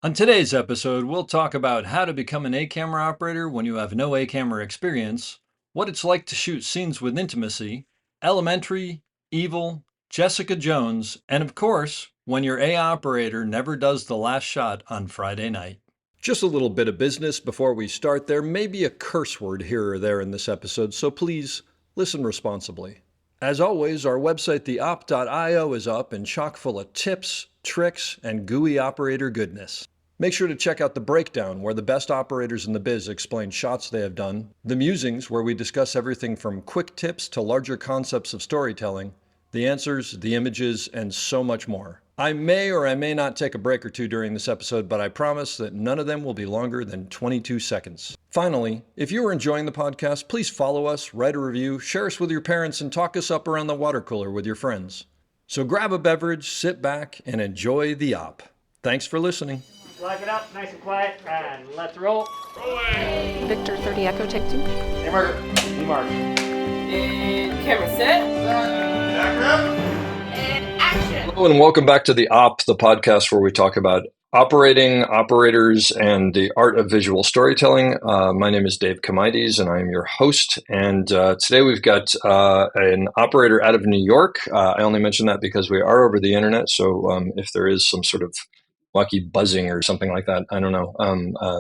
On today's episode, we'll talk about how to become an A camera operator when you have no A camera experience, what it's like to shoot scenes with intimacy, Elementary, Evil, Jessica Jones, and of course, when your A operator never does the last shot on Friday night. Just a little bit of business before we start. There may be a curse word here or there in this episode, so please listen responsibly. As always, our website, theop.io, is up and chock full of tips, tricks, and gooey operator goodness. Make sure to check out the breakdown, where the best operators in the biz explain shots they have done, the musings, where we discuss everything from quick tips to larger concepts of storytelling, the answers, the images, and so much more. I may or I may not take a break or two during this episode, but I promise that none of them will be longer than 22 seconds. Finally, if you are enjoying the podcast, please follow us, write a review, share us with your parents, and talk us up around the water cooler with your friends. So grab a beverage, sit back, and enjoy the op. Thanks for listening. Lock it up, nice and quiet, and let's roll. Rolling. Victor 30 Echo, take two. Hey, Margaret. Hey, Mark. And camera set. And action. Hello and welcome back to The Op, the podcast where we talk about operating, operators, and the art of visual storytelling. My name is Dave Comides, and I am your host. And today we've got an operator out of New York. I only mention that because we are over the internet, so if there is some sort of lucky buzzing or something like that, I don't know.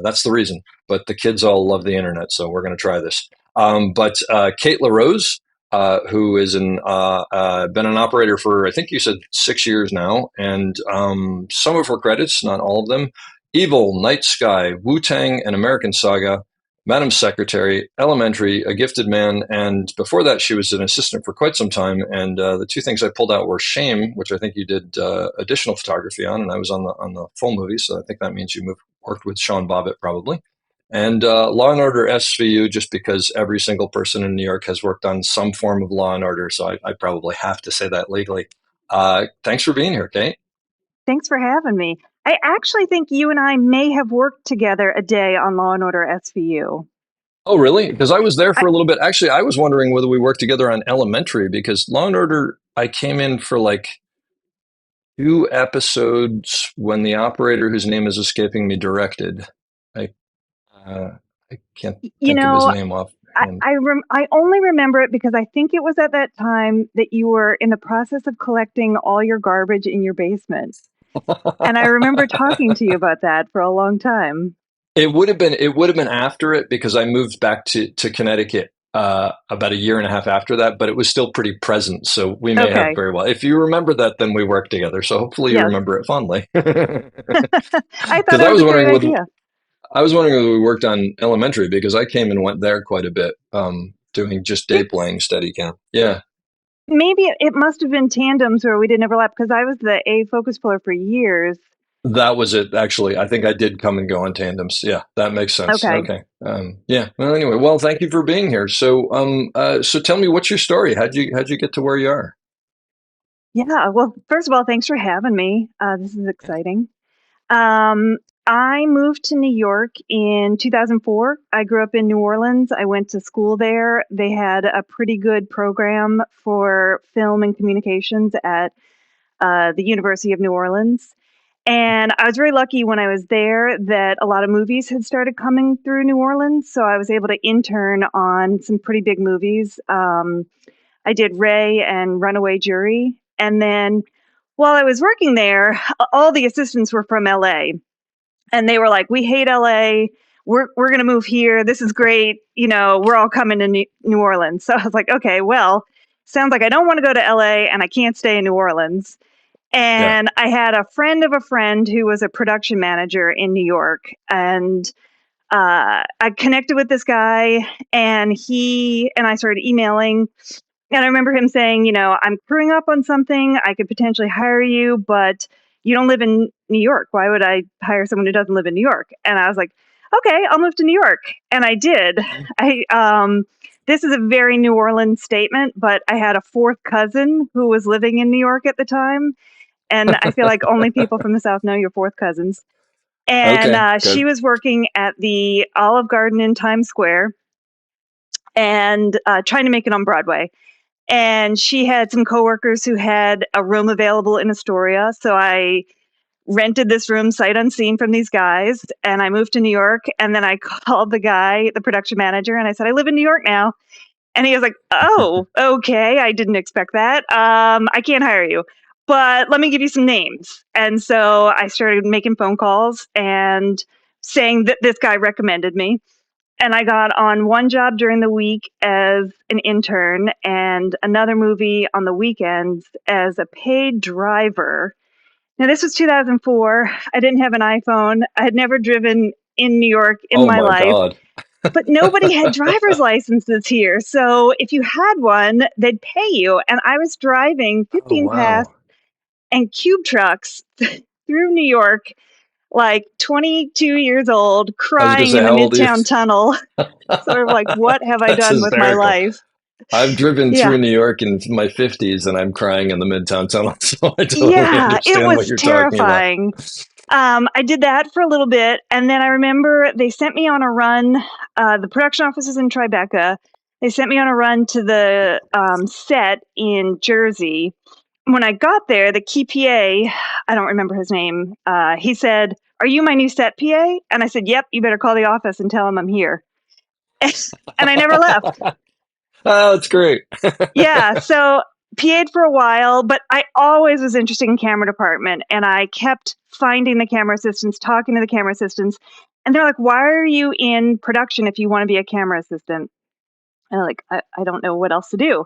That's the reason. But the kids all love the internet, so we're going to try this. But Kate Larose, who is been an operator for, I think you said 6 years now, and some of her credits, not all of them: Evil, Night Sky, Wu-Tang, and American Saga, Madam Secretary, Elementary, A Gifted Man, and before that she was an assistant for quite some time. And the two things I pulled out were Shame, which I think you did additional photography on, and I was on the full movie, so I think that means you worked with Sean Bobbitt probably. And Law and Order SVU, just because every single person in New York has worked on some form of Law and Order, so I probably have to say that legally. Thanks for being here, Kate. Thanks for having me. I actually think you and I may have worked together a day on Law and Order SVU. Oh, really? Because I was there for I, a little bit. Actually, I was wondering whether we worked together on Elementary, because Law and Order, I came in for like 2 episodes when the operator whose name is escaping me directed. I I can't you think of his know, name off. I only remember it because I think it was at that time that you were in the process of collecting all your garbage in your basement. And I remember talking to you about that for a long time. It would have been after it, because I moved back to Connecticut about a year and a half after that, but it was still pretty present. So we may have Okay. very well. If you remember that, then we worked together. So hopefully you Yes. remember it fondly. I thought Because it was a great idea. I was wondering whether we worked on Elementary, because I came and went there quite a bit, doing just day It's playing Steadicam. Yeah, maybe it must have been tandems where we didn't overlap because I was the A focus puller for years. that was it. Actually, I think I did come and go in tandems. Yeah, that makes sense. Okay. Okay. Yeah. Well, anyway, well, thank you for being here. So tell me, what's your story? How'd you get to where you are? Yeah. Well, first of all, thanks for having me. This is exciting. Um, I moved to New York in 2004. I grew up in New Orleans. I went to school there. They had a pretty good program for film and communications at the University of New Orleans. And I was very lucky when I was there that a lot of movies had started coming through New Orleans. So I was able to intern on some pretty big movies. I did Ray and Runaway Jury. And then while I was working there, all the assistants were from LA. And they were like, "We hate LA. We're going to move here. This is great. We're all coming to New Orleans." So I was like, "Okay, well, sounds like I don't want to go to LA and I can't stay in New Orleans." Yeah. And I had a friend of a friend who was a production manager in New York. And I connected with this guy, and he and I started emailing. And I remember him saying, "I'm crewing up on something. I could potentially hire you, but you don't live in New York. Why would I hire someone who doesn't live in New York?" And I was like, "Okay, I'll move to New York." And I did. Mhm. This is a very New Orleans statement, but I had a fourth cousin who was living in New York at the time. And I feel like only people from the South know your fourth cousins. And Okay. she Good. was working at the Olive Garden in Times Square and trying to make it on Broadway. And she had some coworkers who had a room available in Astoria. So I rented this room sight unseen from these guys, and I moved to New York. And then I called the guy, the production manager, and I said, I live in New York now. And he was like, oh, okay. I didn't expect that. I can't hire you, but let me give you some names. And so I started making phone calls and saying that this guy recommended me. And I got on one job during the week as an intern and another movie on the weekends as a paid driver. Now, this was 2004. I didn't have an iPhone. I had never driven in New York in Oh my my life, God. but nobody had driver's licenses here. So if you had one, they'd pay you. And I was driving Oh 15 past wow. and cube trucks through New York, like 22 years old, I was gonna crying say, in the how old are you? Midtown Tunnel, sort of like, what have I That's done with my hysterical. life? I've driven Yeah. through New York in my 50s and I'm crying in the Midtown Tunnel, so I totally Yeah, it understand what was you're talking about. terrifying. I did that for a little bit, and then I remember they sent me on a run. The production office is in Tribeca. They sent me on a run to the set in Jersey. When I got there, the key PA, I don't remember his name, he said, "Are you my new set PA?" And I said, "Yep, you better call the office and tell him I'm here." And I never left. Oh, that's great. Yeah, so PA'd for a while, but I always was interested in camera department, and I kept finding the camera assistants, talking to the camera assistants, and they're like, "Why are you in production if you want to be a camera assistant?" And I'm like, I don't know what else to do.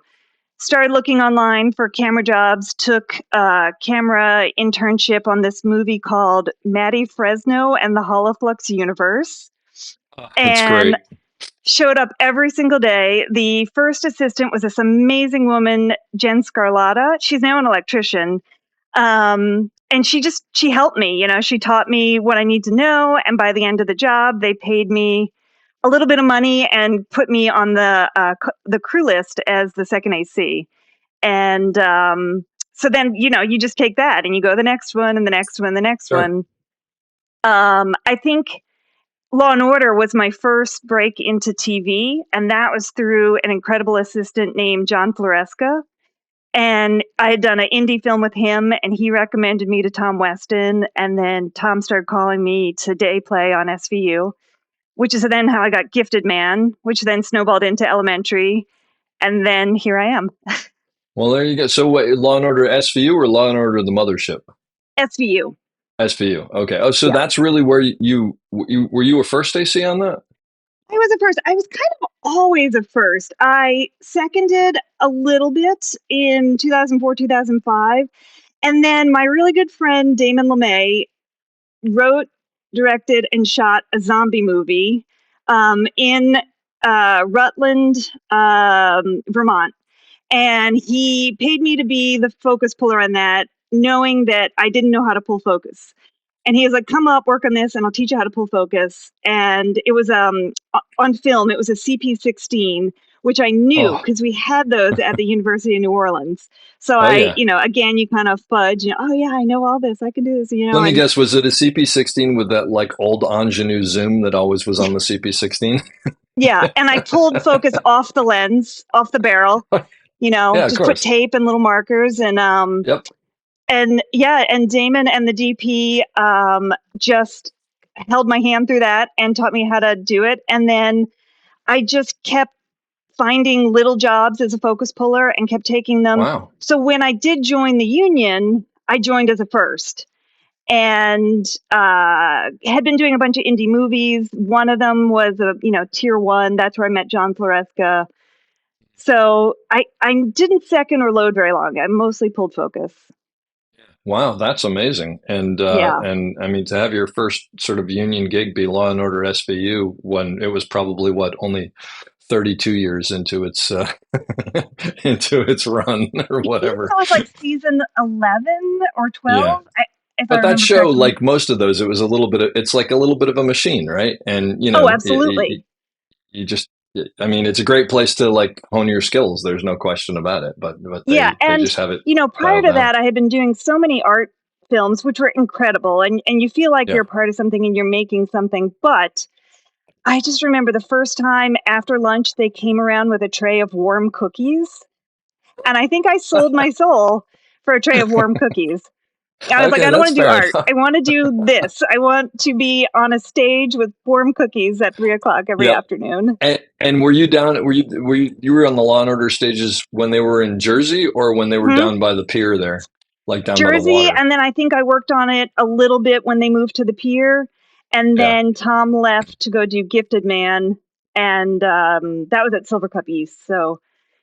Started looking online for camera jobs, took a camera internship on this movie called Maddie Fresno and the Holoflux Universe, That's and great. showed up every single day. The first assistant was this amazing woman, Jen Scarlata. She's now an electrician. And she helped me, she taught me what I need to know. And by the end of the job, they paid me a little bit of money and put me on the crew list as the second AC. And so then, you just take that and you go the next one and the next one, the next Sure. one. I think Law and Order was my first break into TV, and that was through an incredible assistant named John Floresca. And I had done an indie film with him, and he recommended me to Tom Weston. And then Tom started calling me to day play on SVU, which is then how I got Gifted Man, which then snowballed into Elementary. And then here I am, Well, there you go. So, wait, Law and Order SVU or Law and Order the Mothership? SVU. SVU. Okay. Oh, so Yeah. that's really where you were you a first AC on that? I was a first. I was kind of always a first. I seconded a little bit in 2004, 2005. And then my really good friend Damon LeMay wrote, directed, and shot a zombie movie in Rutland, Vermont. And he paid me to be the focus puller on that, knowing that I didn't know how to pull focus. And he was like, "Come up, work on this, and I'll teach you how to pull focus." And it was on film. It was a CP16, which I knew Oh, because we had those at the University of New Orleans. So oh yeah. again, you kind of fudge. Oh yeah, I know all this. I can do this. Let me And guess, was it a CP16 with that like old ingenue zoom that always was on the CP16? yeah, and I pulled focus off the lens, off the barrel. Yeah, of Just put course. tape and little markers, Yep. and yeah, and Damon and the DP just held my hand through that and taught me how to do it. And then I just kept finding little jobs as a focus puller and kept taking them. Wow. So when I did join the union, I joined as a first and had been doing a bunch of indie movies. One of them was a tier one. That's where I met John Floresca. So I didn't second or load very long. I mostly pulled focus. Wow, that's amazing. Yeah. And I mean to have your first sort of union gig be Law and Order SVU when it was probably what only 32 years into its into its run or I think whatever. that was like season 11 or Yeah. 12, if I But that remember show, correctly. like most of those, it was a little bit of, it's like a little bit of a machine, right? And Oh, absolutely. you just, I mean, it's a great place to like hone your skills. There's no question about it. But Yeah. they And, just have it prior dialed to down. that, I had been doing so many art films, which were incredible. And you feel like Yeah. you're a part of something and you're making something. But I just remember the first time after lunch, they came around with a tray of warm cookies. And I think I sold my soul for a tray of warm cookies. I was like, Okay, I don't that's want to do fair art. enough. I want to do this. I want to be on a stage with warm cookies at 3 o'clock every Yep. afternoon. And were you on the Law and Order stages when they were in Jersey or when they were Hmm? down by the pier there, like down by the Jersey, water? and then I think I worked on it a little bit when they moved to the pier, and Yeah. then Tom left to go do Gifted Man, and that was at Silver Cup East. So,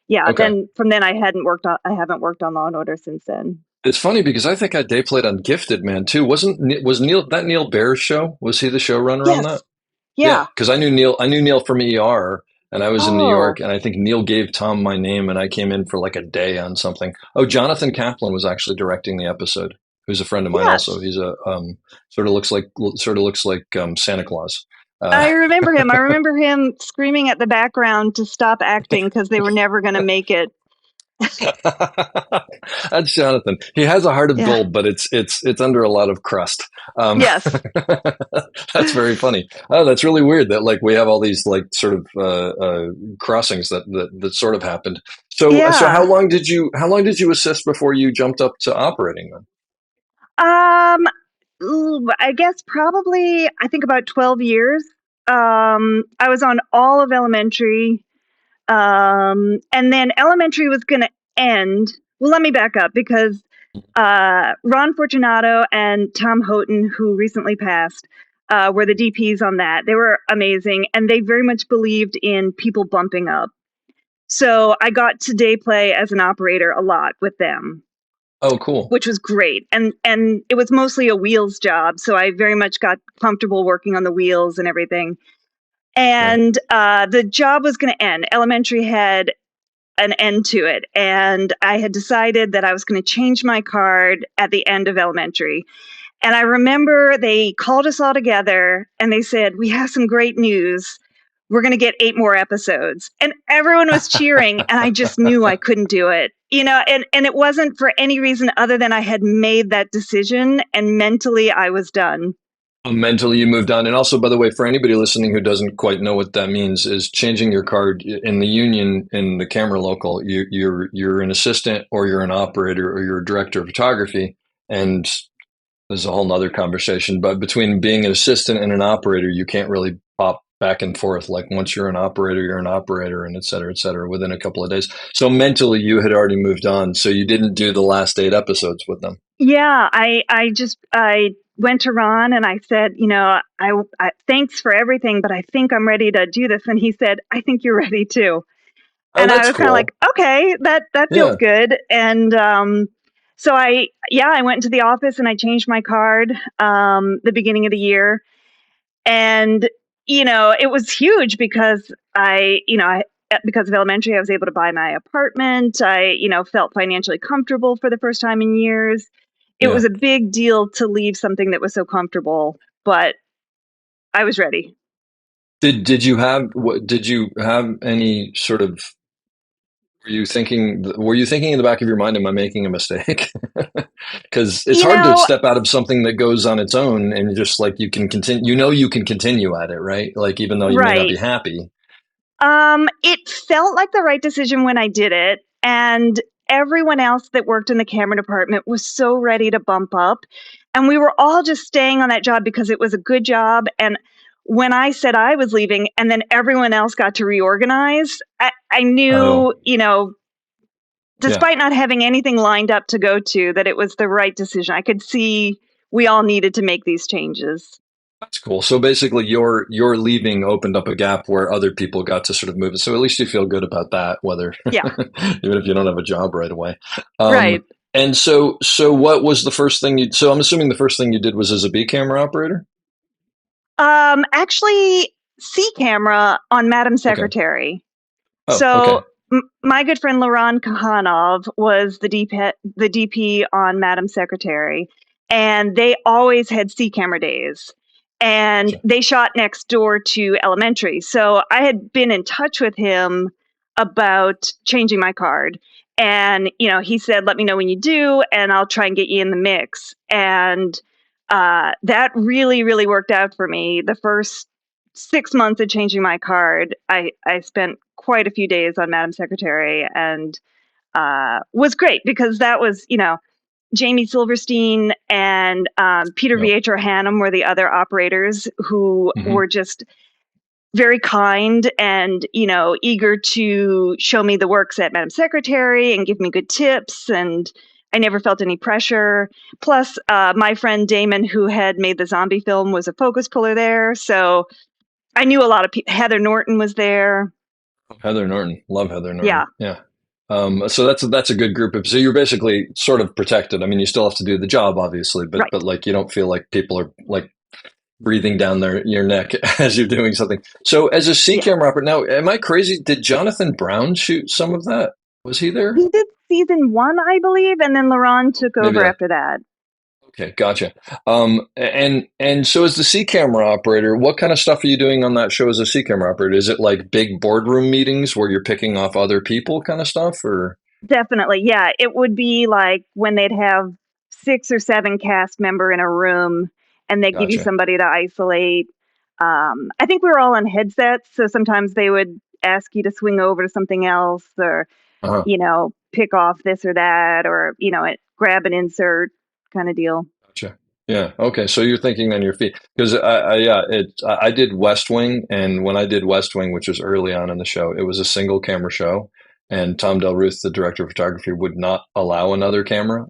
yeah. Okay. Then from then I haven't worked on Law and Order since then. It's funny because I think I day played on Gifted Man too. Was Neil Baer's show? Was he the showrunner on that? Yes. Yeah, Yeah. because I knew Neil from ER, and I was in New York, Oh, and I think Neil gave Tom my name, and I came in for like a day on something. Oh, Jonathan Kaplan was actually directing the episode. Who's a friend of mine also. yes. He's a sort of looks like Santa Claus. Uh, I remember him. I remember him screaming at the background to stop acting because they were never going to make it. That's Jonathan. He has a heart of Yeah. gold, but it's under a lot of crust. Um, Yes. that's very funny. Oh, that's really weird that like we have all these like sort of crossings that sort of happened. So Yeah. how long did you assist before you jumped up to operating then? Um, I guess probably I think about 12 years. I was on all of elementary. And then elementary was going to end. Well, let me back up because Ron Fortunato and Tom Houghton, who recently passed, were the DPs on that. They were amazing, and they very much believed in people bumping up. So I got to day play as an operator a lot with them, Oh, cool. which was great. And it was mostly a wheels job, so I very much got comfortable working on the wheels and everything. Yeah. And the job was going to end. Elementary had an end to it, and I had decided that I was going to change my card at the end of elementary. And I remember they called us all together and they said, "We have some great news. We're going to get 8 more episodes." And everyone was cheering, and I just knew I couldn't do it. And it wasn't for any reason other than I had made that decision and mentally I was done. Mentally, you moved on. And also, by the way, for anybody listening who doesn't quite know what that means, is changing your card in the union in the camera local. You're an assistant, or you're an operator, or you're a director of photography, and there's a whole nother conversation. But between being an assistant and an operator, you can't really pop back and forth. Like once you're an operator, and et cetera, within a couple of days. So mentally, you had already moved on. So you didn't do the last 8 episodes with them. Yeah, I went to Ron and I said, I thanks for everything, but I think I'm ready to do this. And he said, I think you're ready too. Oh, And I that's was kind of like, cool. okay, that feels Yeah, good. And so I went into the office and I changed my card the beginning of the year, and it was huge because because of elementary, I was able to buy my apartment. I felt financially comfortable for the first time in years. It yeah. was a big deal to leave something that was so comfortable, but I was ready. Did you have any sort of were you thinking in the back of your mind, am I making a mistake? Because it's You hard to know, step out of something that goes on its own and just like you can continue, you can continue at it, right? Like even though you may not be right. happy. It felt like the right decision when I did it, and everyone else that worked in the camera department was so ready to bump up, and we were all just staying on that job because it was a good job. And when I said I was leaving, and then everyone else got to reorganize, I Oh, knew, yeah. despite not having anything lined up to go to, that it was the right decision. I could see we all needed to make these changes. That's cool. So basically, your leaving opened up a gap where other people got to sort of move it. So at least you feel good about that, whether Yeah, even if you don't have a job right away. right. And so what was the first thing you? So I'm assuming the first thing you did was as a B camera operator. Actually, C camera on Madam Okay. Secretary. Oh, So okay. my good friend Laron Kahanov was the DP on Madam Secretary, and they always had C camera days. And Gotcha. they shot next door to elementary. So I had been in touch with him about changing my card. And, he said, let me know when you do, and I'll try and get you in the mix. And that really, really worked out for me. The first 6 months of changing my card, I spent quite a few days on Madam Secretary, and was great because that was, Jamie Silverstein and Peter Yep. Vietor Hannum were the other operators who Hmm. were just very kind and, eager to show me the works at Madam Secretary and give me good tips. And I never felt any pressure. Plus, my friend Damon, who had made the zombie film, was a focus puller there. So I knew a lot of people. Heather Norton was there. Heather Norton, love Heather Yeah, Norton. Yeah. So that's a good group of. So you're basically sort of protected. I mean, you still have to do the job, obviously, but right. like you don't feel like people are like breathing down your neck as you're doing something. So as a C Yeah. camera operator, now, am I crazy? Did Jonathan Brown shoot some of that? Was he there? He did season one, I believe, and then Laurent took Maybe over that. after that. Okay, gotcha. And so as the C camera operator, what kind of stuff are you doing on that show as a C camera operator? Is it like big boardroom meetings where you're picking off other people kind of stuff, or Definitely. Yeah. It would be like when they'd have 6 or 7 cast member in a room and they'd give you gotcha? somebody to isolate. I think we were all on headsets. So sometimes they would ask you to swing over to something else or, Uh-huh. pick off this or that or, grab an insert kind of deal. Gotcha. Yeah. Okay. So you're thinking on your feet because I did West Wing, and when I did West Wing, which was early on in the show, it was a single camera show, and Tom Del Ruth, the director of photography, would not allow another camera,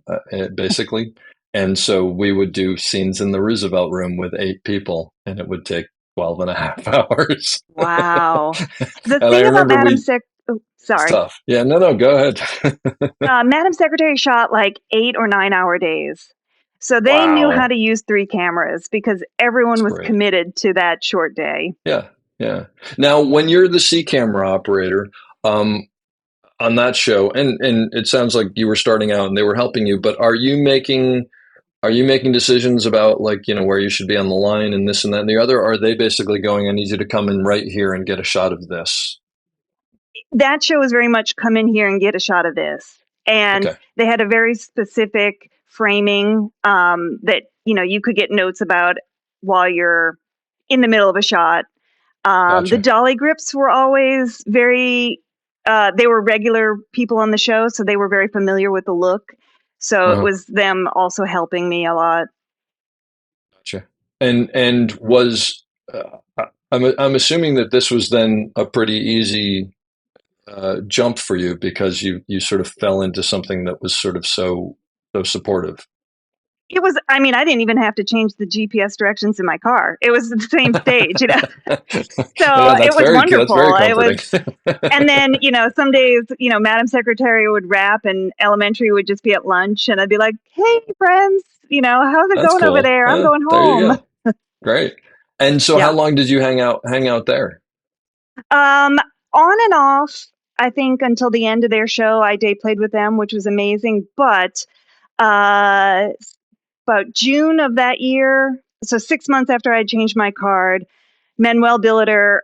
basically, and so we would do scenes in the Roosevelt Room with 8 people, and it would take 12 and a half hours. Wow. The And I thing about remember oh, it's sorry. tough. Yeah. No. No. Go ahead. Madam Secretary shot like 8 or 9 hour days. So they knew how Wow. to use 3 cameras because That's everyone was great. committed to that short day. Yeah, yeah. Now, when you're the C camera operator um, on that show, and it sounds like you were starting out and they were helping you, but are you making decisions about like where you should be on the line and this and that and the other? Or are they basically going, I need you to come in right here and get a shot of this? That show was very much come in here and get a shot of this. And Okay, they had a very specific framing that, you could get notes about while you're in the middle of a shot. The gotcha. dolly grips were always they were regular people on the show, so they were very familiar with the look. So it Uh-huh. was them also helping me a lot. Gotcha. And was I'm assuming that this was then a pretty easy jump for you because you sort of fell into something that was sort of so supportive. It was, I mean, I didn't even have to change the GPS directions in my car. It was the same stage. So No, it was that's very wonderful. It was, comforting. and then, some days, Madam Secretary would wrap and elementary would just be at lunch. And I'd be like, hey, friends, how's it That's going over cool. there? I'm going There you home. go. Great. And so, how Yeah. long did you hang out there? On and off, I think until the end of their show, I day played with them, which was amazing. But uh, about June of that year, so 6 months after I changed my card, Manuel Billiter,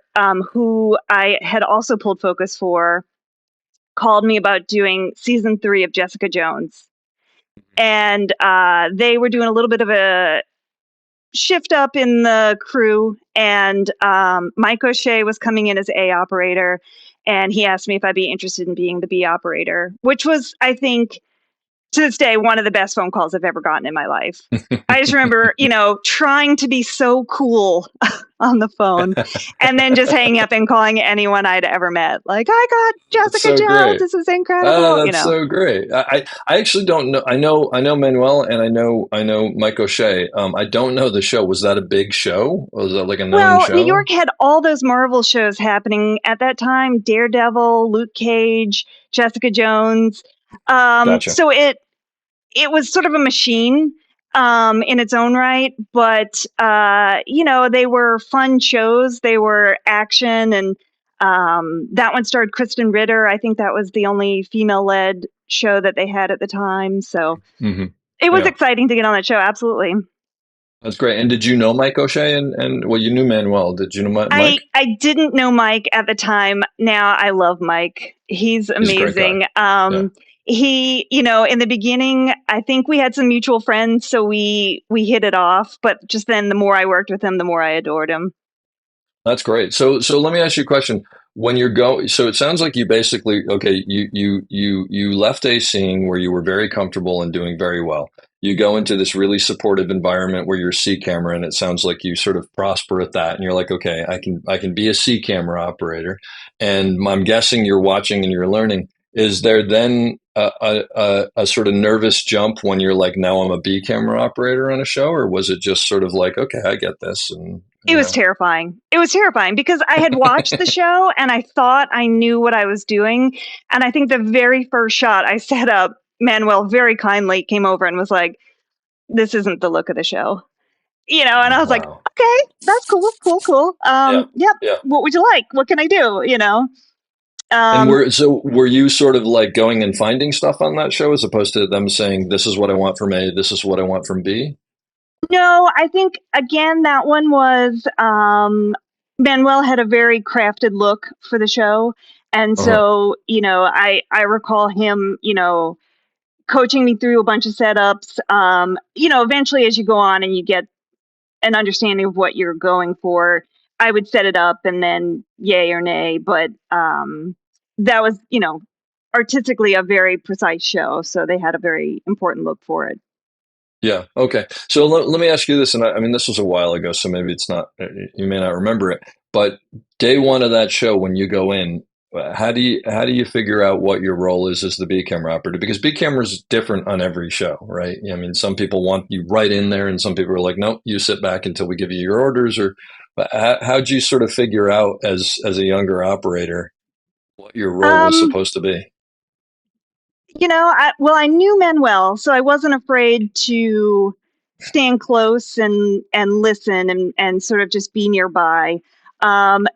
who I had also pulled focus for, called me about doing season 3 of Jessica Jones. And they were doing a little bit of a shift up in the crew. And Mike O'Shea was coming in as A operator. And he asked me if I'd be interested in being the B operator, which was, I think, to this day, one of the best phone calls I've ever gotten in my life. I just remember, trying to be so cool on the phone and then just hanging up and calling anyone I'd ever met. Like, I got That's Jessica so Jones. great. This is incredible. That's so great. I actually don't know. I know Manuel, and I know Mike O'Shea. I don't know the show. Was that a big show? Was that like a known Well, New show? York had all those Marvel shows happening at that time: Daredevil, Luke Cage, Jessica Jones. Gotcha. So it was sort of a machine in its own right, but they were fun shows. They were action, and that one starred Kristen Ritter. I think that was the only female-led show that they had at the time. So Hmm. it was Yeah, exciting to get on that show. Absolutely. that's great. And did you know Mike O'Shea? And well, you knew Manuel. Did you know I Mike? I didn't know Mike at the time. Now I love Mike. He's He's a great guy. amazing. Yeah. He, in the beginning, I think we had some mutual friends, so we hit it off. But just then, the more I worked with him, the more I adored him. That's great. So let me ask you a question. when you're going, so it sounds like you basically, okay, you left a scene where you were very comfortable and doing very well. You go into this really supportive environment where you're C camera, and it sounds like you sort of prosper at that, and you're like, okay, I can be a C camera operator, and I'm guessing you're watching and you're learning. Is there then a sort of nervous jump when you're like, now I'm a B camera operator on a show, or was it just sort of like, okay, I get this, and It you was know, terrifying. It was terrifying because I had watched the show and I thought I knew what I was doing. And I think the very first shot I set up, Manuel very kindly came over and was like, "This isn't the look of the show." And I was like, wow, "Okay, that's cool, cool, cool. yeah, Yep. yeah. What would you like? What can I do?" And Um, were you sort of like going and finding stuff on that show as opposed to them saying, this is what I want from A, this is what I want from B? no, I think again that one was Manuel had a very crafted look for the show. And Uh-huh. so, I recall him, coaching me through a bunch of setups. Eventually as you go on and you get an understanding of what you're going for, I would set it up and then yay or nay. But that was, artistically a very precise show. So they had a very important look for it. Yeah. Okay. So let me ask you this, and I mean, this was a while ago, so maybe it's not, you may not remember it, but day one of that show, when you go in, how do you figure out what your role is as the B camera operator? Because B camera is different on every show, right? I mean, some people want you right in there, and some people are like, nope, you sit back until we give you your orders. Or how'd you sort of figure out as a younger operator what your role was Um, supposed to be? I knew Manuel, so I wasn't afraid to stand close and listen and sort of just be nearby.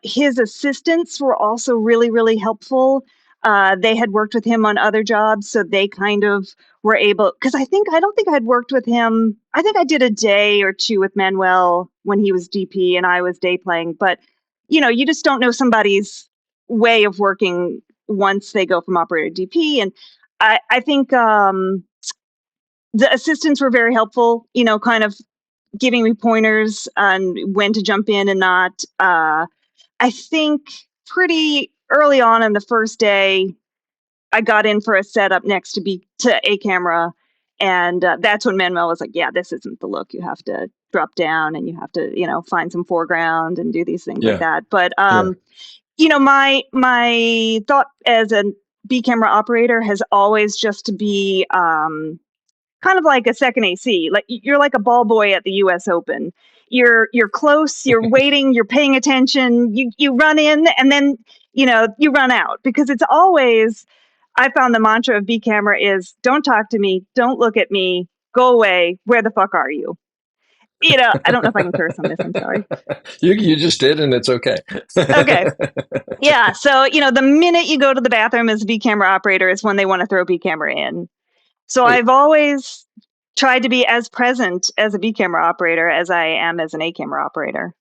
His assistants were also really, really helpful. They had worked with him on other jobs, so they kind of were able, because I don't think I'd worked with him. I think I did a day or two with Manuel when he was DP and I was day playing, but you just don't know somebody's way of working once they go from operator to DP. And I think the assistants were very helpful, kind of giving me pointers on when to jump in and not. I think pretty early on in the first day, I got in for a setup next to a camera, and that's when Manuel was like, "Yeah, this isn't the look. You have to drop down and you have to, find some foreground and do these things like Yeah. that." But Yeah. my thought as a B camera operator has always just to be kind of like a second AC. Like you're like a ball boy at the U.S. Open. You're close. You're waiting. You're paying attention. You run in and then you run out because it's always. I found the mantra of B camera is don't talk to me, don't look at me, go away. Where the fuck are you? I don't know if I can curse on this. I'm sorry. You just did, and it's okay. Okay. Yeah. So, the minute you go to the bathroom as a B camera operator is when they want to throw B camera in. So Wait, I've always tried to be as present as a B camera operator as I am as an A camera operator.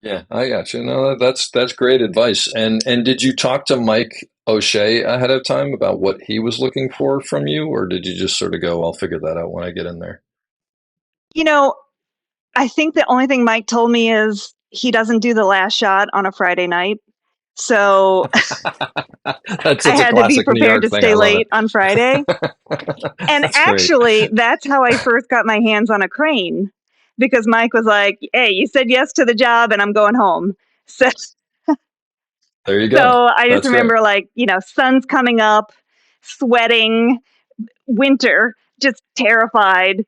yeah, I got you. No, that's great advice. And did you talk to Mike O'Shea ahead of time about what he was looking for from you, or did you just sort of go, I'll figure that out when I get in there? You know, I think the only thing Mike told me is he doesn't do the last shot on a Friday night. So That's I such a had to be classic New prepared York to thing. I stay love it. late on Friday. And That's great. actually, that's how I first got my hands on a crane because Mike was like, "Hey, you said yes to the job and I'm going home." So, There you go. so I just That's great. remember sun's coming up, sweating, winter, just terrified.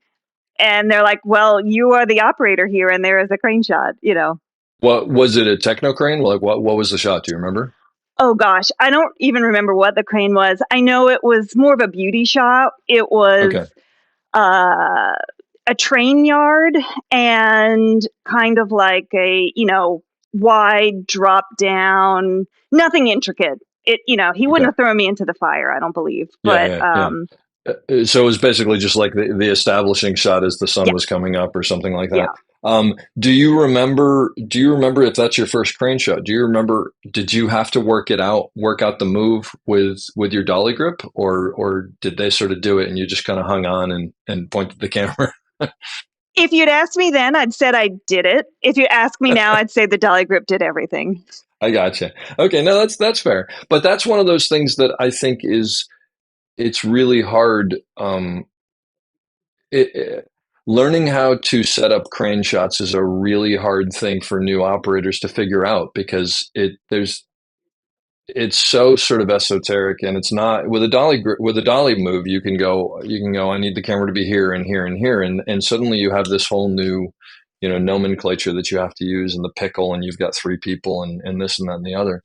And they're like, "Well, you are the operator here and there is a crane shot." What was it? A techno crane? Like what was the shot? Do you remember? Oh gosh, I don't even remember what the crane was. I know it was more of a beauty shop. It Okay. was uh, a train yard and kind of like a, wide drop down, nothing intricate. He wouldn't Okay. have thrown me into the fire, I don't believe. Yeah, But yeah, yeah. So it was basically just like the establishing shot as the sun yeah, was coming up or something like that. yeah. Do you remember if that's your first crane shot? Do you remember, did you have to work out the move with your dolly grip, or did they sort of do it and you just kind of hung on and pointed the camera? If you'd asked me then, I'd said I did it. If you ask me now, I'd say the dolly grip did everything. I gotcha. Okay, no, that's fair. But that's one of those things that I think is it's really hard. Learning how to set up crane shots is a really hard thing for new operators to figure out because it's so sort of esoteric, and it's not with a dolly move. You can go, I need the camera to be here and here and here, and suddenly you have this whole new nomenclature that you have to use in the pickle, and you've got three people and this and that and the other.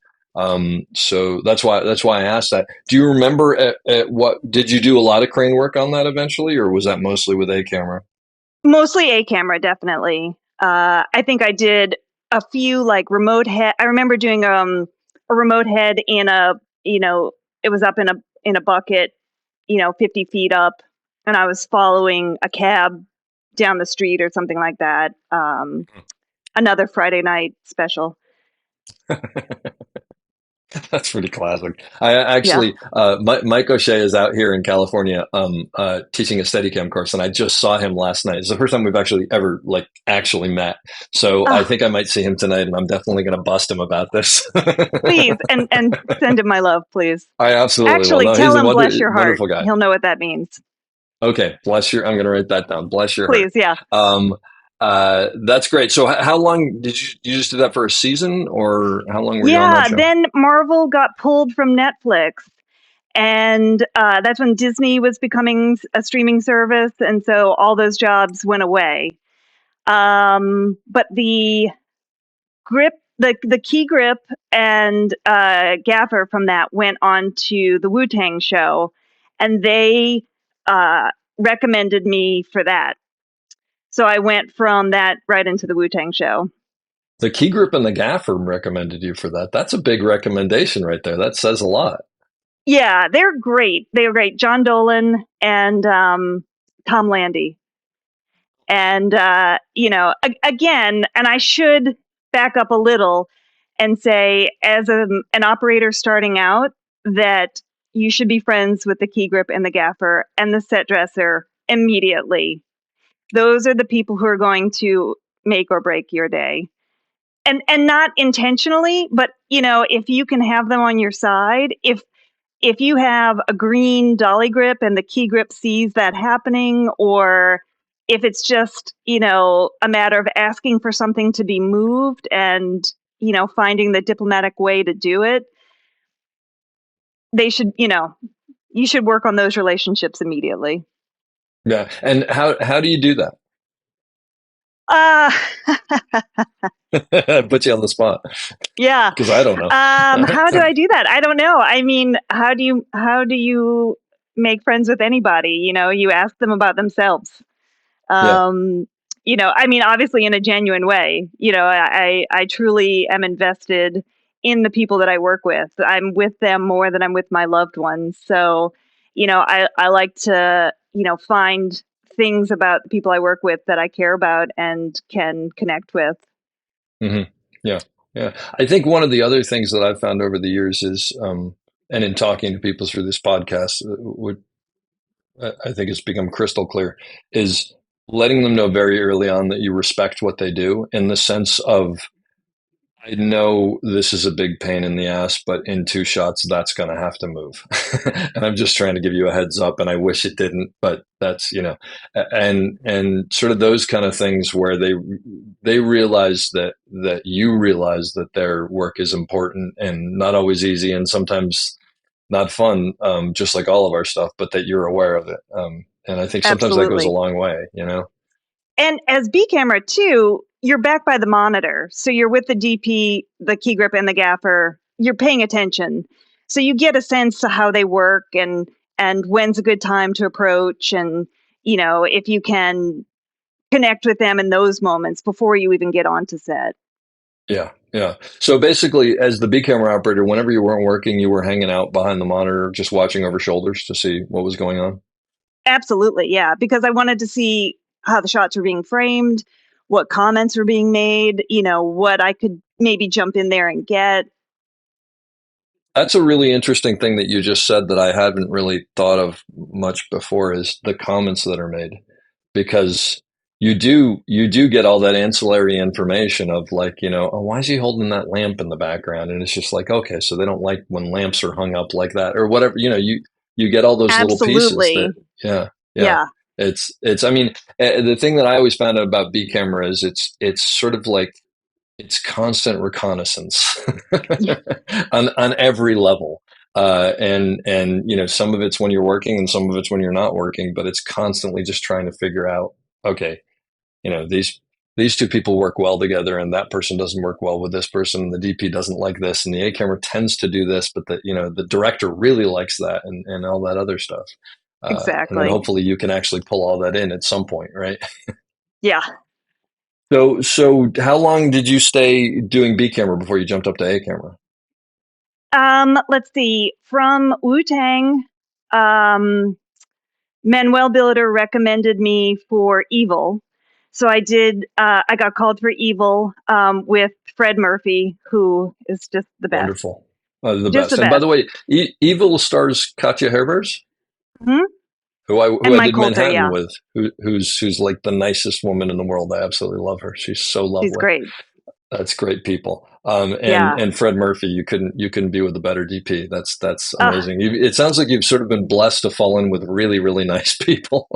So that's why I asked that. Do you remember at what did you do a lot of crane work on that eventually, or was that mostly with a camera? Mostly a camera, definitely. I think I did a few like remote head. I remember doing a remote head in a it was up in a bucket, 50 feet up, and I was following a cab down the street or something like that. Another Friday night special. That's pretty classic. I Yeah. actually, Mike O'Shea is out here in California, teaching a Steadicam course, and I just saw him last night. It's the first time we've actually ever actually met. So I Oh, think I might see him tonight, and I'm definitely going to bust him about this. please, and send him my love, please. I absolutely will. Actually, No, tell he's a him bless your heart. wonderful guy. He'll know what that means. Okay, bless your. I'm going to write that down. Bless your heart. Please, yeah. Um, that's great. So, how long did you just do that for a season, or how long were you on that Yeah, show? then Marvel got pulled from Netflix, and that's when Disney was becoming a streaming service, and so all those jobs went away. But the grip, the key grip and gaffer from that went on to the Wu Tang show, and they recommended me for that. So I went from that right into the Wu Tang show. The key group and the gaffer recommended you for that. That's a big recommendation right there. That says a lot. Yeah, they're great. They were great. John Dolan and Tom Landy. And, again, and I should back up a little and say, as an operator starting out, that you should be friends with the key grip and the gaffer and the set dresser immediately. Those are the people who are going to make or break your day. And not intentionally, but if you can have them on your side, if you have a green dolly grip and the key grip sees that happening, or if it's just, a matter of asking for something to be moved and, finding the diplomatic way to do it, they should, you should work on those relationships immediately. Yeah. And how do you do that? Uh, I put you on the spot yeah. because I don't know. How do I do that? I don't know. I mean, how do you make friends with anybody? You ask them about themselves. Yeah. um I mean, obviously in a genuine way. I truly am invested in the people that I work with. I'm with them more than I'm with my loved ones. So I like to find things about the people I work with that I care about and can connect with. hmm Yeah. Yeah. I think one of the other things that I've found over the years is, and in talking to people through this podcast, would I think it's become crystal clear, is letting them know very early on that you respect what they do in the sense of, I know this is a big pain in the ass, but in two shots, that's going to have to move. And I'm just trying to give you a heads up, and I wish it didn't, but and sort of those kind of things where they realize that you realize that their work is important and not always easy, and sometimes not fun, just like all of our stuff, but that you're aware of it. And I think sometimes that goes a Absolutely. long way. And as B camera too, you're back by the monitor. So you're with the DP, the key grip and the gaffer. You're paying attention. So you get a sense of how they work and when's a good time to approach, and if you can connect with them in those moments before you even get onto set. Yeah, yeah. So basically, as the B camera operator, whenever you weren't working, you were hanging out behind the monitor, just watching over shoulders to see what was going on. Absolutely, yeah, because I wanted to see how the shots were being framed, what comments were being made, what I could maybe jump in there and get. That's a really interesting thing that you just said that I hadn't really thought of much before is the comments that are made. Because you do get all that ancillary information of like, oh, why is he holding that lamp in the background? And it's just like, okay, so they don't like when lamps are hung up like that or whatever. You get all those little pieces that, Absolutely. yeah, yeah. Yeah. It's. I mean, the thing that I always found out about B camera is it's sort of like it's constant reconnaissance on every level. And some of it's when you're working and some of it's when you're not working, but it's constantly just trying to figure out, okay, these two people work well together and that person doesn't work well with this person and the DP doesn't like this and the A camera tends to do this, but the director really likes that and all that other stuff. And then Exactly. hopefully you can actually pull all that in at some point, right? Yeah. So how long did you stay doing B camera before you jumped up to A camera? Let's see. From Wu Tang, um, Manuel Billiter recommended me for Evil. So I did, I got called for Evil with Fred Murphy, who is just the best. Wonderful. The Just best. the And by best. the way, Evil stars Katja Herbers, Hmm. who I who And I Mike did Coulter, Manhattan yeah. with, who's like the nicest woman in the world. I absolutely love her. She's so She's lovely. great. That's great people. Yeah. And Fred Murphy, you couldn't be with a better DP. That's Uh, amazing. It sounds like you've sort of been blessed to fall in with really really nice people.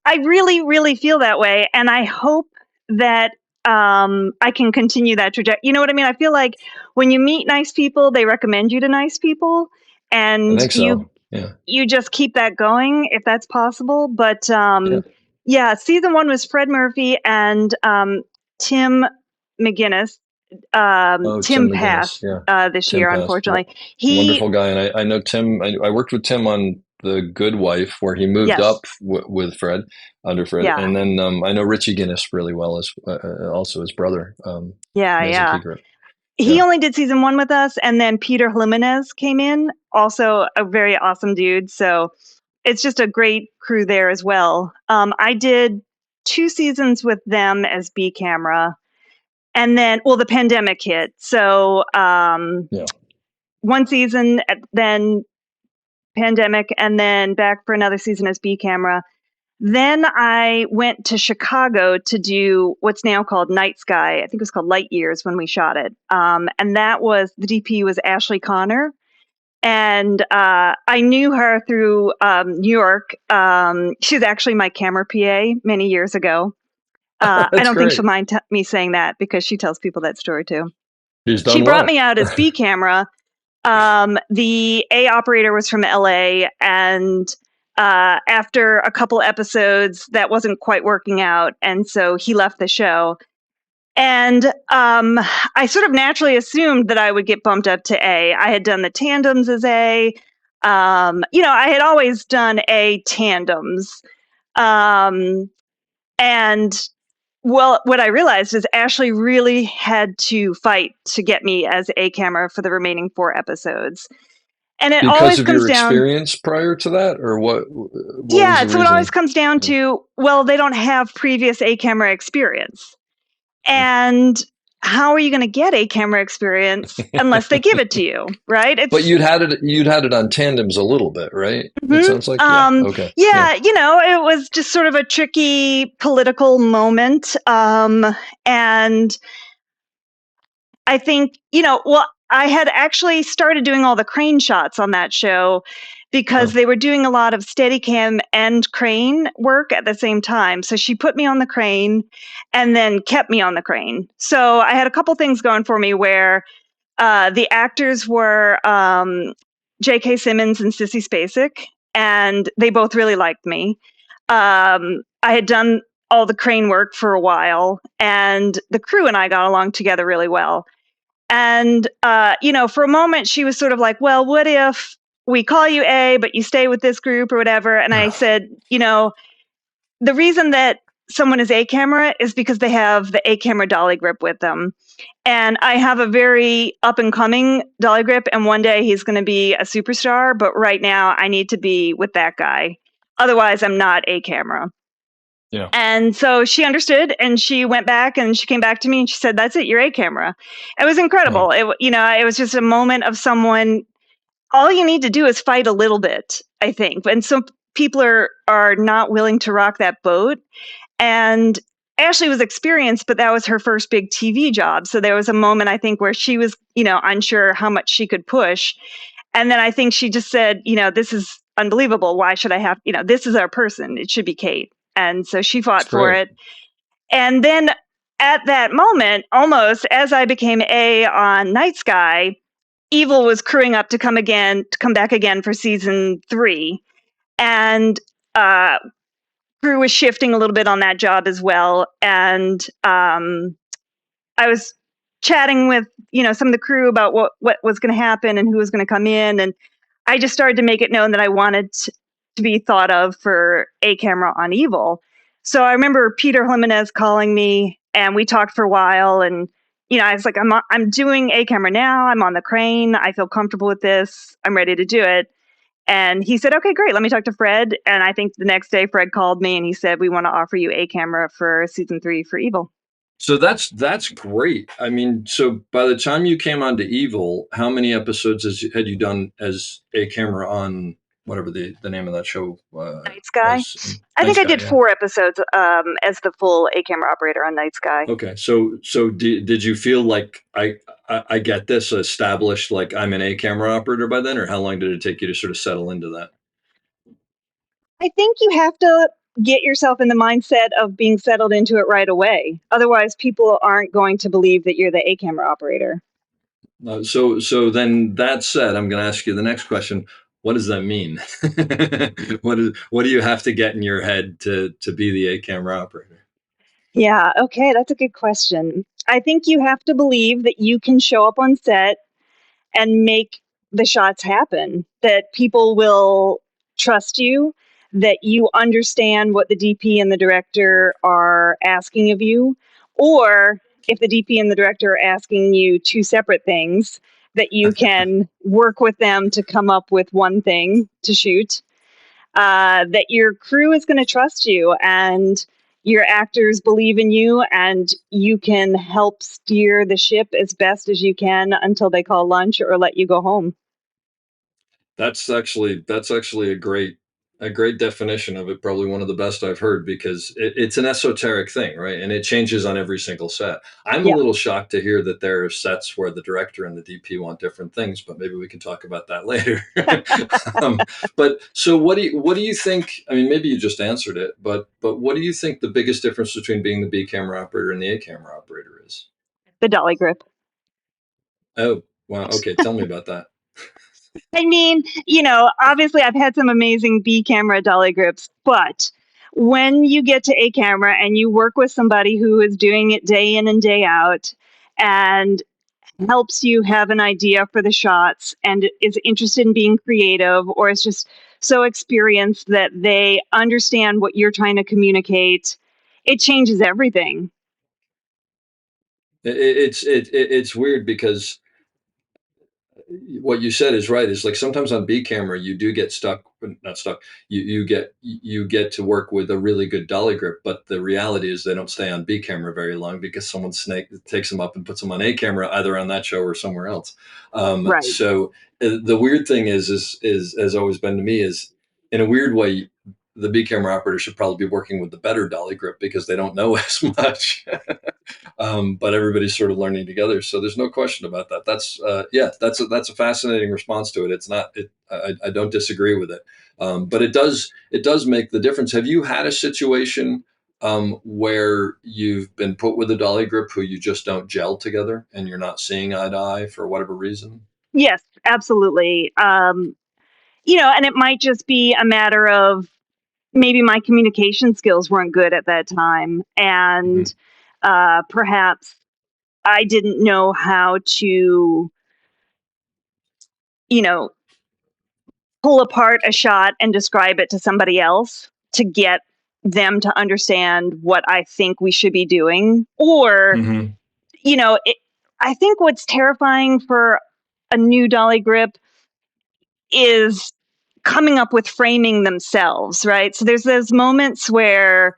I really, really feel that way. And I hope that I can continue that trajectory. You know what I mean? I feel like when you meet nice people, they recommend you to nice people. I And think so. Yeah. you just keep that going if that's possible. But Yeah. yeah, season one was Fred Murphy and Tim McGinnis. Oh, Tim Tim McGinnis. passed Yeah. this Tim year, passed. unfortunately. He, Wonderful guy. And I know Tim. I worked with Tim on The Good Wife, where he moved yes, up with Fred, under Fred. yeah, And then I know Richie Guinness really well, as also his brother. yeah, Amazing yeah. keeper. He Yeah. only did season one with us, and then Peter Jimenez came in, also a very awesome dude. So it's just a great crew there as well. I did 2 seasons with them as B camera, and then the pandemic hit. So Yeah. one season, then pandemic, and then back for another season as B camera. Then I went to Chicago to do what's now called Night Sky. I think it was called Light Years when we shot it. And that was, the DP was Ashley Connor. And I knew her through New York. She was actually my camera PA many years ago. I That's don't think great. she'll mind me saying that because she tells people that story too. He's She done brought what? me out as B camera. The A operator was from LA, and after a couple episodes, that wasn't quite working out, and so he left the show. And I sort of naturally assumed that I would get bumped up to A. I had done the tandems as A. I had always done A tandems. Um, and well, what I realized is Ashley really had to fight to get me as A camera for the remaining 4 episodes. And it Because always of comes your down, experience prior to that, or what was yeah, the so it always reason? comes down Yeah. to, well, they don't have previous A camera experience. And how are you going to get A camera experience unless they give it to you, right? But It's, you'd had it on tandems a little bit, right? It mhm. sounds like, yeah. Okay. Yeah. Yeah, it was just sort of a tricky political moment. And I think, I had actually started doing all the crane shots on that show because Oh, they were doing a lot of Steadicam and crane work at the same time. So she put me on the crane and then kept me on the crane. So I had a couple things going for me where the actors were J.K. Simmons and Sissy Spacek, and they both really liked me. I had done all the crane work for a while, and the crew and I got along together really well. And, for a moment, she was sort of like, well, what if we call you A, but you stay with this group or whatever? And I said, the reason that someone is A camera is because they have the A camera dolly grip with them. And I have a very up and coming dolly grip, and one day he's going to be a superstar. But right now, I need to be with that guy. Otherwise, I'm not A camera. yeah. And so she understood, and she went back and she came back to me and she said, "That's it, you're A camera." It was incredible. Wow. It was just a moment of someone. All you need to do is fight a little bit, I think. And some people are not willing to rock that boat. And Ashley was experienced, but that was her first big TV job. So there was a moment, I think, where she was, unsure how much she could push. And then I think she just said, this is unbelievable. Why should I have, this is our person. It should be Kate. And so she It's fought for great. it. And then at that moment, almost as I became A on Night Sky, Evil was crewing up to come back again for season 3. And crew was shifting a little bit on that job as well. And I was chatting with, some of the crew about what was going to happen and who was going to come in. And I just started to make it known that I wanted to be thought of for a camera on Evil. So I remember Peter Jimenez calling me, and we talked for a while. And I was like, I'm doing a camera now. I'm on the crane. I feel comfortable with this. I'm ready to do it. And he said, okay, great. Let me talk to Fred. And I think the next day Fred called me and he said, we want to offer you a camera for season 3 for Evil. So that's great. I mean, so by the time you came on to Evil, how many episodes had you done as a camera on whatever the name of that show Night Sky. was? I Night think I Sky, did yeah. 4 episodes as the full A camera operator on Night Sky. Okay, so did you feel like I get this established, like I'm an A camera operator by then, or how long did it take you to sort of settle into that? I think you have to get yourself in the mindset of being settled into it right away. Otherwise, people aren't going to believe that you're the A camera operator. So then that said, I'm going to ask you the next question. What does that mean? What do you have to get in your head to be the A camera operator? Yeah, okay, that's a good question. I think you have to believe that you can show up on set and make the shots happen, that people will trust you, that you understand what the DP and the director are asking of you, or if the DP and the director are asking you 2 separate things, that you can work with them to come up with one thing to shoot, that your crew is going to trust you and your actors believe in you and you can help steer the ship as best as you can until they call lunch or let you go home. That's actually a great definition of it. Probably one of the best I've heard, because it's an esoteric thing, right? And it changes on every single set. I'm a Yeah. little shocked to hear that there are sets where the director and the DP want different things, but maybe we can talk about that later. But so what do you think? I mean, maybe you just answered it, but what do you think the biggest difference between being the B camera operator and the A camera operator is? The dolly grip. Oh, wow. Okay, tell me about that. I mean, obviously I've had some amazing B camera dolly grips, but when you get to A camera and you work with somebody who is doing it day in and day out and helps you have an idea for the shots and is interested in being creative or is just so experienced that they understand what you're trying to communicate, it changes everything. It's weird because what you said is right. Is like sometimes on B camera you do get stuck, not stuck. You get to work with a really good dolly grip, but the reality is they don't stay on B camera very long because someone takes them up and puts them on A camera, either on that show or somewhere else. Right. So the weird thing is has always been to me is, in a weird way, the B camera operator should probably be working with the better dolly grip because they don't know as much. But everybody's sort of learning together. So there's no question about that. That's a fascinating response to it. It's not. I don't disagree with it, but it does make the difference. Have you had a situation where you've been put with a dolly grip who you just don't gel together and you're not seeing eye to eye for whatever reason? Yes, absolutely. And it might just be a matter of maybe my communication skills weren't good at that time. Mm-hmm. And perhaps I didn't know how to, you know, pull apart a shot and describe it to somebody else to get them to understand what I think we should be doing. Or, Mm-hmm. I think what's terrifying for a new dolly grip is coming up with framing themselves, right? So there's those moments where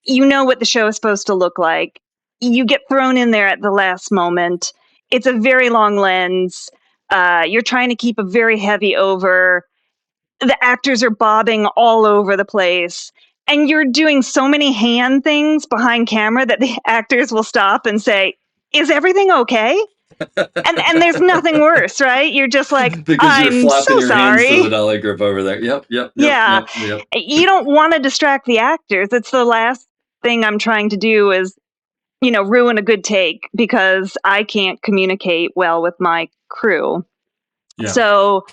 you know what the show is supposed to look like. You get thrown in there at the last moment. It's a very long lens. You're trying to keep a very heavy over. The actors are bobbing all over the place. and you're doing so many hand things behind camera that the actors will stop and say, "Is everything okay?" And there's nothing worse, right? You're just like, Because you're "I'm flapping so your hands to the sorry." dolly grip over there. Yep, yep, yep, Yeah. yep, yep. You don't want to distract the actors. It's the last thing I'm trying to do is, ruin a good take because I can't communicate well with my crew. Yeah. So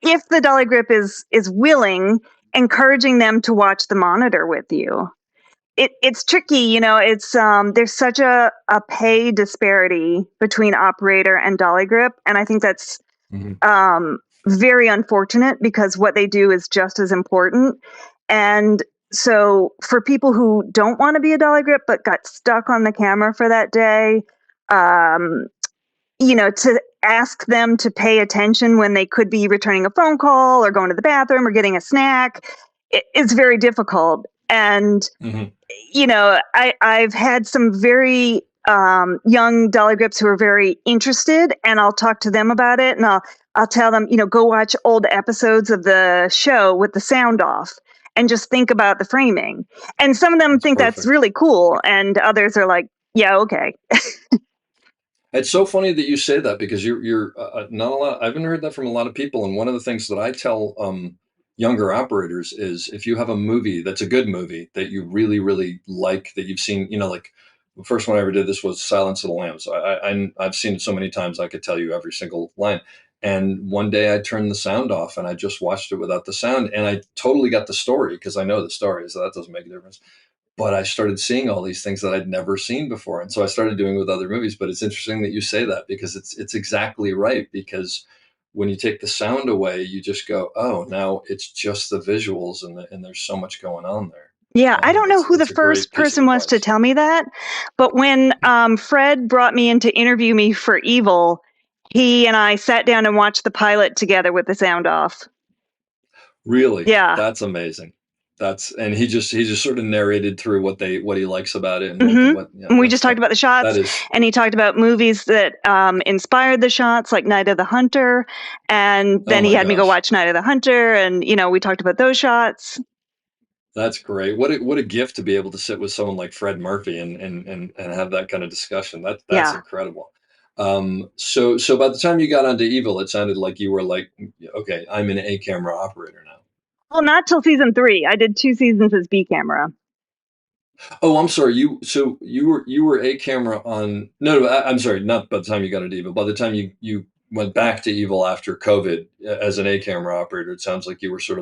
if the dolly grip is willing, encouraging them to watch the monitor with you. It's tricky, it's there's such a pay disparity between operator and dolly grip, and I think that's Hmm. very unfortunate because what they do is just as important. And so for people who don't want to be a dolly grip but got stuck on the camera for that day, um, to ask them to pay attention when they could be returning a phone call or going to the bathroom or getting a snack, it's very difficult. And Hmm. I've had some very young dolly grips who are very interested, and I'll talk to them about it, and I'll tell them, go watch old episodes of the show with the sound off, and just think about the framing. And some of them That's think that's perfect. really cool, and others are like, yeah, okay. It's so funny that you say that because you're not a lot. I haven't heard that from a lot of people. And one of the things that I tell younger operators is if you have a movie that's a good movie that you really really like that you've seen, like the first one I ever did this was Silence of the Lambs. I've seen it so many times I could tell you every single line. And one day I turned the sound off and I just watched it without the sound, and I totally got the story because I know the story, so that doesn't make a difference. But I started seeing all these things that I'd never seen before. And so I started doing it with other movies. But it's interesting that you say that because it's exactly right. Because when you take the sound away, you just go, oh, now it's just the visuals, and there's so much going on there. Yeah, I don't know who the It's a great first piece of person was to advice. tell me that, but when Fred brought me in to interview me for Evil, he and I sat down and watched the pilot together with the sound off. Really, Yeah. that's amazing. And he just sort of narrated through what he likes about it and Hmm. what yeah, And we just talked about the that shots, is and he talked about movies that inspired the shots, like Night of the Hunter. And oh then he my had me go gosh. watch Night of the Hunter, and we talked about those shots. That's great. What a gift to be able to sit with someone like Fred Murphy and have that kind of discussion. That's Yeah. incredible. So by the time you got onto Evil, it sounded like you were like, okay, I'm an A camera operator now. Well, not till season 3. I did 2 seasons as B camera. Oh, I'm sorry. You were A camera on no, I'm sorry, not by the time you got into Evil. By the time you went back to Evil after COVID as an A camera operator, it sounds like you were sort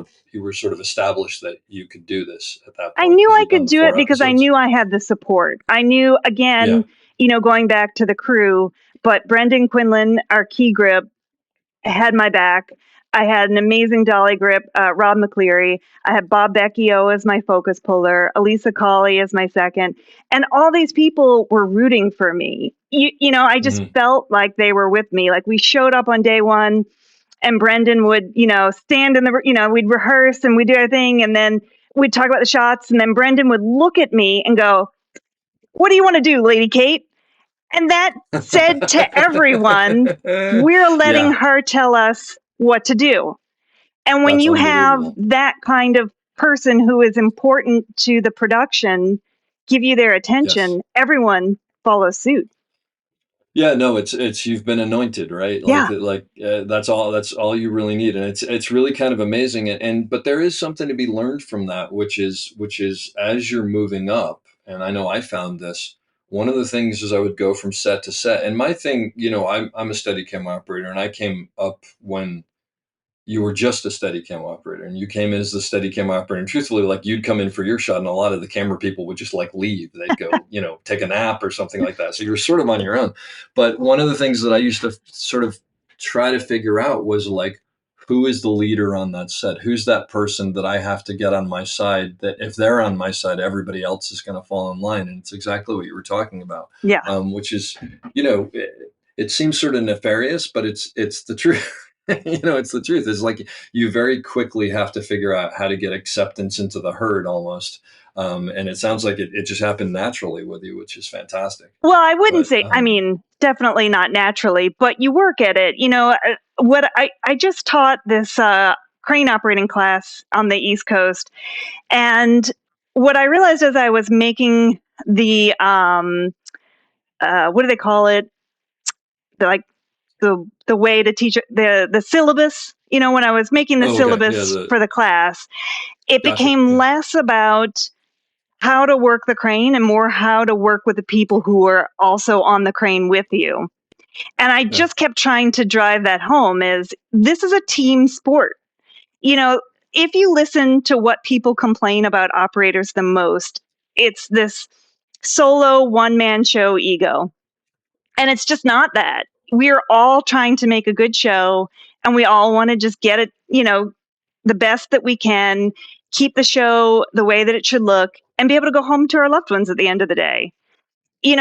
of established that you could do this at that I point knew because I you'd done could the do it four because I episodes. knew I had the support. I knew, Yeah. again, going back to the crew, but Brendan Quinlan, our key grip, had my back. I had an amazing dolly grip, Rob McCleary. I had Bob Vecchio as my focus puller, Elisa Colley as my second. And all these people were rooting for me. I just Hmm. felt like they were with me. Like we showed up on day one, and Brendan would, stand in the, we'd rehearse and we'd do our thing. And then we'd talk about the shots. And then Brendan would look at me and go, "What do you want to do, Lady Kate?" And that said to everyone, we're letting Yeah, her tell us what to do. And when that's you have unbelievable. that kind of person who is important to the production give you their Yes. attention, everyone follows suit. Yeah, no, it's you've been anointed, right? Yeah. That's all you really need, and it's really kind of amazing. And but there is something to be learned from that, which is as you're moving up, and I know I found this. One of the things is I would go from set to set, and my thing, I'm a steady cam operator, and I came up when you were just a steady cam operator and you came in as the steady cam operator. And truthfully, like you'd come in for your shot and a lot of the camera people would just like leave. They'd go, take a nap or something like that. So you were sort of on your own. But one of the things that I used to sort of try to figure out was like, who is the leader on that set? Who's that person that I have to get on my side that if they're on my side, everybody else is going to fall in line. And it's exactly what you were talking about, Yeah. which is, it seems sort of nefarious, but it's the truth. It's the truth. It's like you very quickly have to figure out how to get acceptance into the herd almost. And it sounds like it just happened naturally with you, which is fantastic. Well, I wouldn't But say, definitely not naturally, but you work at it. What I just taught this crane operating class on the East Coast. And what I realized as I was making the what do they call it? Like the way to teach the syllabus. When I was making the Oh, okay. Yeah, syllabus the for the class, it gotcha. became Yeah. less about how to work the crane and more how to work with the people who are also on the crane with you. And I Yeah. just kept trying to drive that home as this is a team sport. You know, if you listen to what people complain about operators the most, it's this solo one man show ego. And it's just not that. We're all trying to make a good show and we all want to just get it, the best that we can, keep the show the way that it should look, and be able to go home to our loved ones at the end of the day.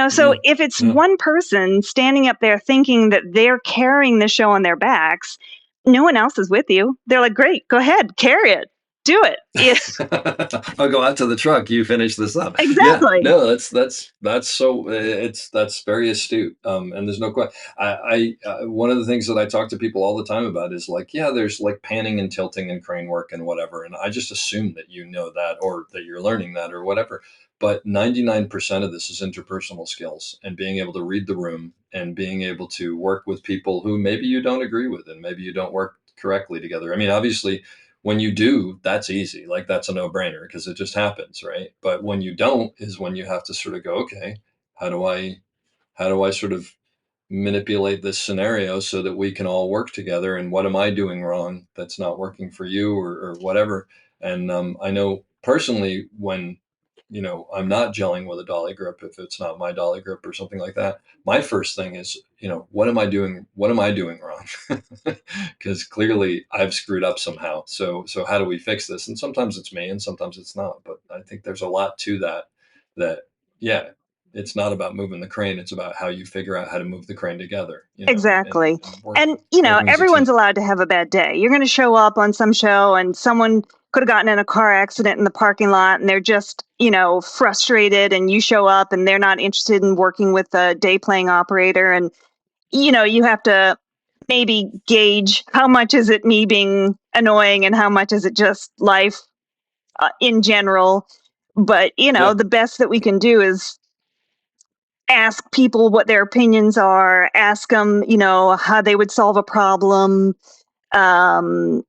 So Yeah. if it's Yeah. one person standing up there thinking that they're carrying the show on their backs, no one else is with you. They're like, great, go ahead, carry it, do it. Yeah, I'll go out to the truck. You finish this up. Yeah, exactly. no, that's so that's very astute. And there's no question. One of the things that I talk to people all the time about is like, yeah, there's like panning and tilting and crane work and whatever, and I just assume that you know that or that you're learning that or whatever. But 99% of this is interpersonal skills and being able to read the room and being able to work with people who maybe you don't agree with and maybe you don't work correctly together. I mean, obviously when you do, that's easy. Like that's a no brainer because it just happens, right? But when you don't is when you have to sort of go, okay, how do I, how do I sort of manipulate this scenario so that we can all work together? And what am I doing wrong that's not working for you or whatever? And I know personally when, I'm not gelling with a dolly grip, if it's not my dolly grip or something like that, my first thing is, what am I doing? What am I doing wrong? Because clearly I've screwed up somehow. So how do we fix this? And sometimes it's me and sometimes it's not. But I think there's a lot to that, yeah, it's not about moving the crane. It's about how you figure out how to move the crane together, and, Exactly. and And, working as a everyone's team. allowed to have a bad day. You're going to show up on some show and someone could have gotten in a car accident in the parking lot and they're just, frustrated, and you show up and they're not interested in working with a day playing operator. And, you have to maybe gauge how much is it me being annoying and how much is it just life in general. But, Yeah, the best that we can do is ask people what their opinions are, ask them, how they would solve a problem. Um,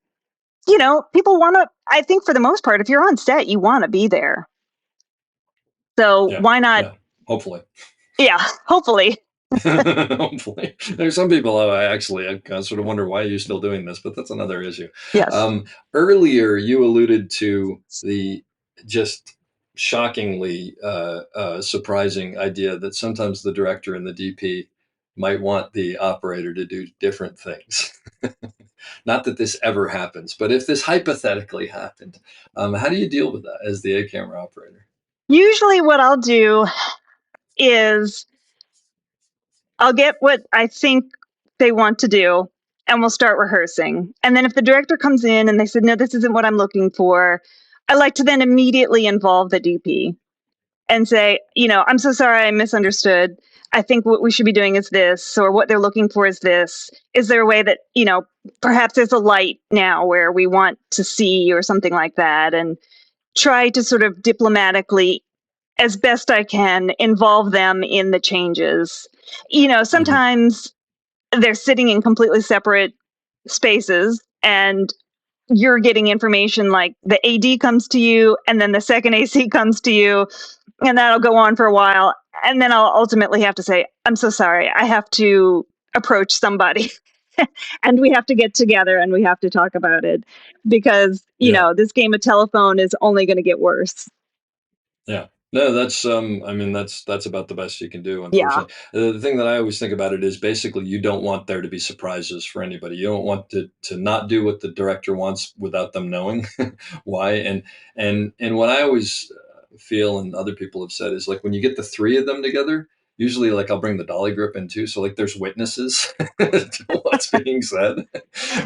People want to, I think for the most part, if you're on set, you want to be there. So yeah, why not? yeah. Hopefully. Yeah, hopefully. Hopefully, there's some people I sort of wonder why you're still doing this, but that's another issue. Yes. Um, Earlier, you alluded to the just shockingly surprising idea that sometimes the director and the DP might want the operator to do different things. Not that this ever happens, but if this hypothetically happened, how do you deal with that as the A camera operator? Usually what I'll do is I'll get what I think they want to do and we'll start rehearsing. And then if the director comes in and they said, no, this isn't what I'm looking for, I like to then immediately involve the DP and say, I'm so sorry, I misunderstood. I think what we should be doing is this, or what they're looking for is this. Is there a way that, perhaps there's a light now where we want to see or something like that? And try to sort of diplomatically, as best I can, involve them in the changes. Hmm. Sometimes they're sitting in completely separate spaces and you're getting information like the AD comes to you and then the second AC comes to you, and that'll go on for a while. And then I'll ultimately have to say, I'm so sorry. I have to approach somebody and we have to get together and we have to talk about it because, Yeah. this game of telephone is only going to get worse. Yeah. No, that's I mean that's about the best you can do, Yeah, unfortunately. The thing that I always think about it is basically you don't want there to be surprises for anybody. You don't want to not do what the director wants without them knowing why. And what I always feel and other people have said is like when you get the three of them together, usually like I'll bring the dolly grip in too, so like there's witnesses to what's being said.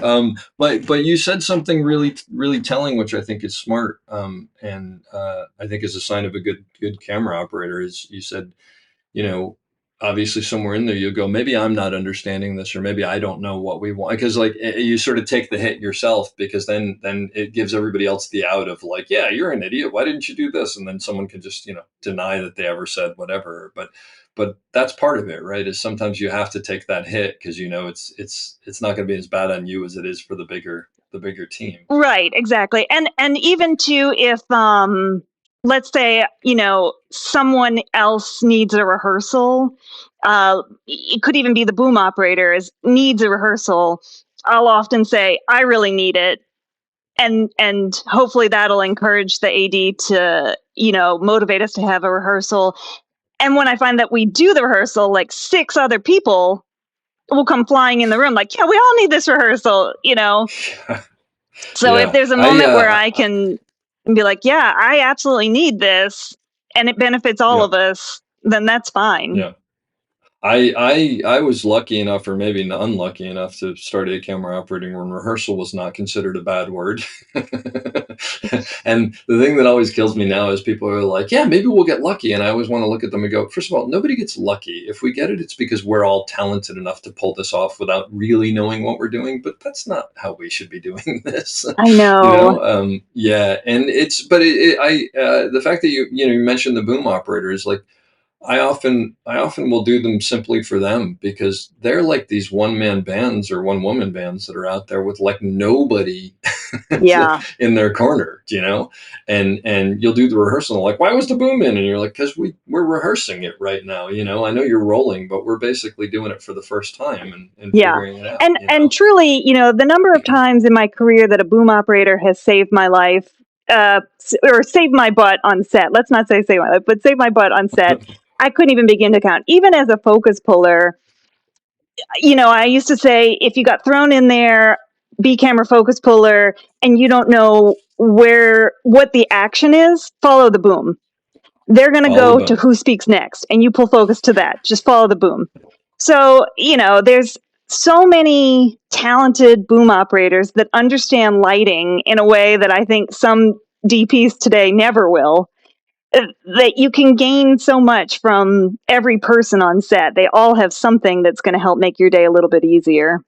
But you said something really telling, which I think is smart, and I think is a sign of a good camera operator. Is you said, you know, obviously somewhere in there you go, maybe I'm not understanding this, or maybe I don't know what we want, because like you sort of take the hit yourself, because then it gives everybody else the out of like, yeah, you're an idiot, why didn't you do this, and then someone can just deny that they ever said whatever. But that's part of it, right? Is sometimes you have to take that hit, because it's not going to be as bad on you as it is for the bigger team. Right, exactly. And even too, if let's say, someone else needs a rehearsal, it could even be the boom operator needs a rehearsal. I'll often say, I really need it. And hopefully that'll encourage the AD to, motivate us to have a rehearsal. And when I find that we do the rehearsal, like 6 other people will come flying in the room like, yeah, we all need this rehearsal. So if Yeah, there's a moment where I can be like, yeah, I absolutely need this and it benefits all yeah, of us, then that's fine. yeah. I was lucky enough, or maybe unlucky enough, to start a camera operating when rehearsal was not considered a bad word. And the thing that always kills me now is people are like, yeah, maybe we'll get lucky. And I always want to look at them and go, first of all, nobody gets lucky. If we get it, it's because we're all talented enough to pull this off without really knowing what we're doing. But that's not how we should be doing this. I know. Yeah. And the fact that you mentioned the boom operators, like, I often will do them simply for them, because they're like these one-man bands or one-woman bands that are out there with like nobody Yeah. in their corner. And you'll do the rehearsal, like, why was the boom in? And you're like, because we're rehearsing it right now. I know you're rolling, but we're basically doing it for the first time, and Yeah. figuring it out. And truly, the number of times in my career that a boom operator has saved my life, or saved my butt on set. Let's not say save my life, but save my butt on set. I couldn't even begin to count. Even as a focus puller, I used to say, if you got thrown in there, B camera focus puller, and you don't know what the action is, follow the boom. They're going to Follow go the to boom. who speaks next, and you pull focus to that. Just follow the boom. So, there's so many talented boom operators that understand lighting in a way that I think some DPs today never will. That you can gain so much from every person on set. They all have something that's going to help make your day a little bit easier.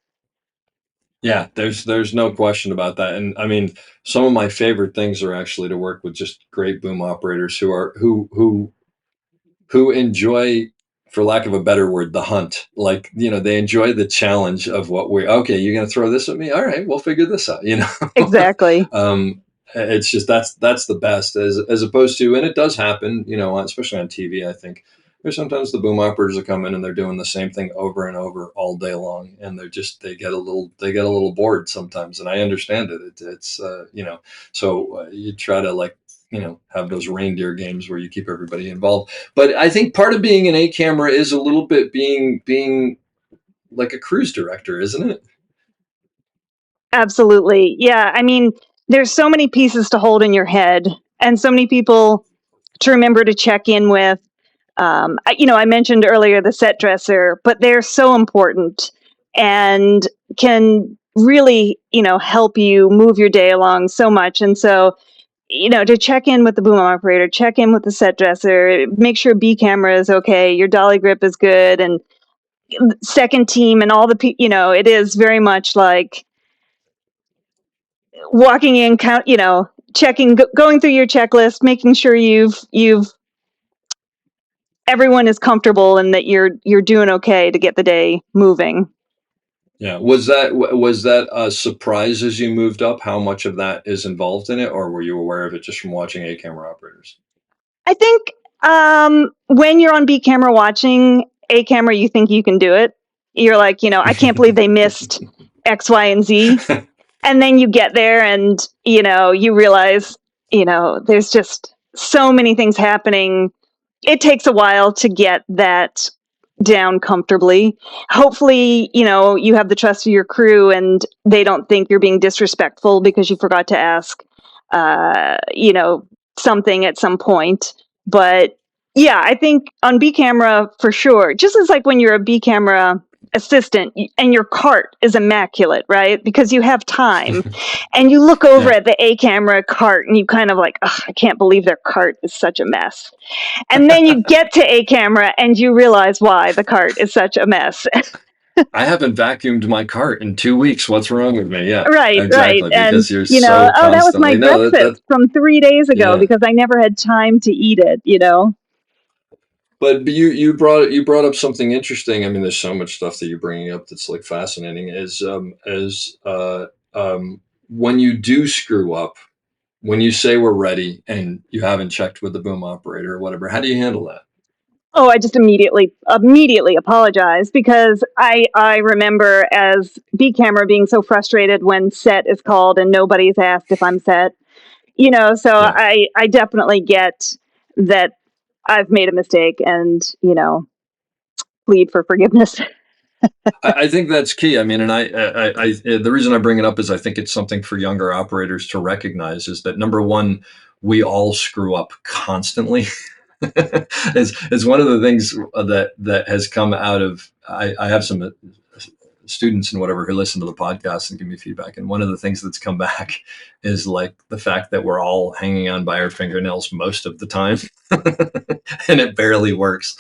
Yeah, there's no question about that. And I mean, some of my favorite things are actually to work with just great boom operators who enjoy, for lack of a better word, the hunt. Like, they enjoy the challenge of okay, you're going to throw this at me. All right, we'll figure this out. Exactly. um, it's just, that's the best, as opposed to, and it does happen, especially on TV. I think there's sometimes the boom operators that come in and they're doing the same thing over and over all day long, and they get a little bored sometimes, and I understand it. It's so you try to, like, have those reindeer games where you keep everybody involved. But I think part of being an A camera is a little bit being like a cruise director, isn't it? Absolutely. Yeah. I mean, there's so many pieces to hold in your head and so many people to remember to check in with. I mentioned earlier the set dresser, but they're so important and can really, help you move your day along so much. And so, to check in with the boom operator, check in with the set dresser, make sure B camera is okay, your dolly grip is good, and second team and all it is very much like walking in, checking, going through your checklist, making sure you've everyone is comfortable and that you're doing okay to get the day moving. Yeah. Was that a surprise as you moved up, how much of that is involved in it, or were you aware of it just from watching A camera operators? I think when you're on B camera watching A camera, you think you can do it. You're like, I can't believe they missed X, Y, and Z. And then you get there and, you realize, there's just so many things happening. It takes a while to get that down comfortably. Hopefully, you have the trust of your crew and they don't think you're being disrespectful because you forgot to ask, something at some point. But yeah, I think on B camera for sure, just as like when you're a B camera assistant and your cart is immaculate, right? Because you have time and you look over Yeah. at the A camera cart and you kind of like, I can't believe their cart is such a mess. And then you get to A camera and you realize why the cart is such a mess. I haven't vacuumed my cart in 2 weeks. What's wrong with me? Yeah, Right. exactly. And, Because you're you know, so oh, that was my constantly, no, breakfast from 3 days ago yeah. because I never had time to eat it, you know? But you brought up something interesting. I mean, there's so much stuff that you're bringing up that's like fascinating. When you do screw up, when you say we're ready and you haven't checked with the boom operator or whatever, how do you handle that? Oh, I just immediately apologized because I remember as B camera being so frustrated when set is called and nobody's asked if I'm set. You know, so Yeah. I definitely get that I've made a mistake and, you know, plead for forgiveness. I think that's key. I mean, and the reason I bring it up is I think it's something for younger operators to recognize is that number one, we all screw up constantly. Is one of the things that has come out of. I have some students and whatever who listen to the podcast and give me feedback, and one of the things that's come back is like the fact that we're all hanging on by our fingernails most of the time, and it barely works.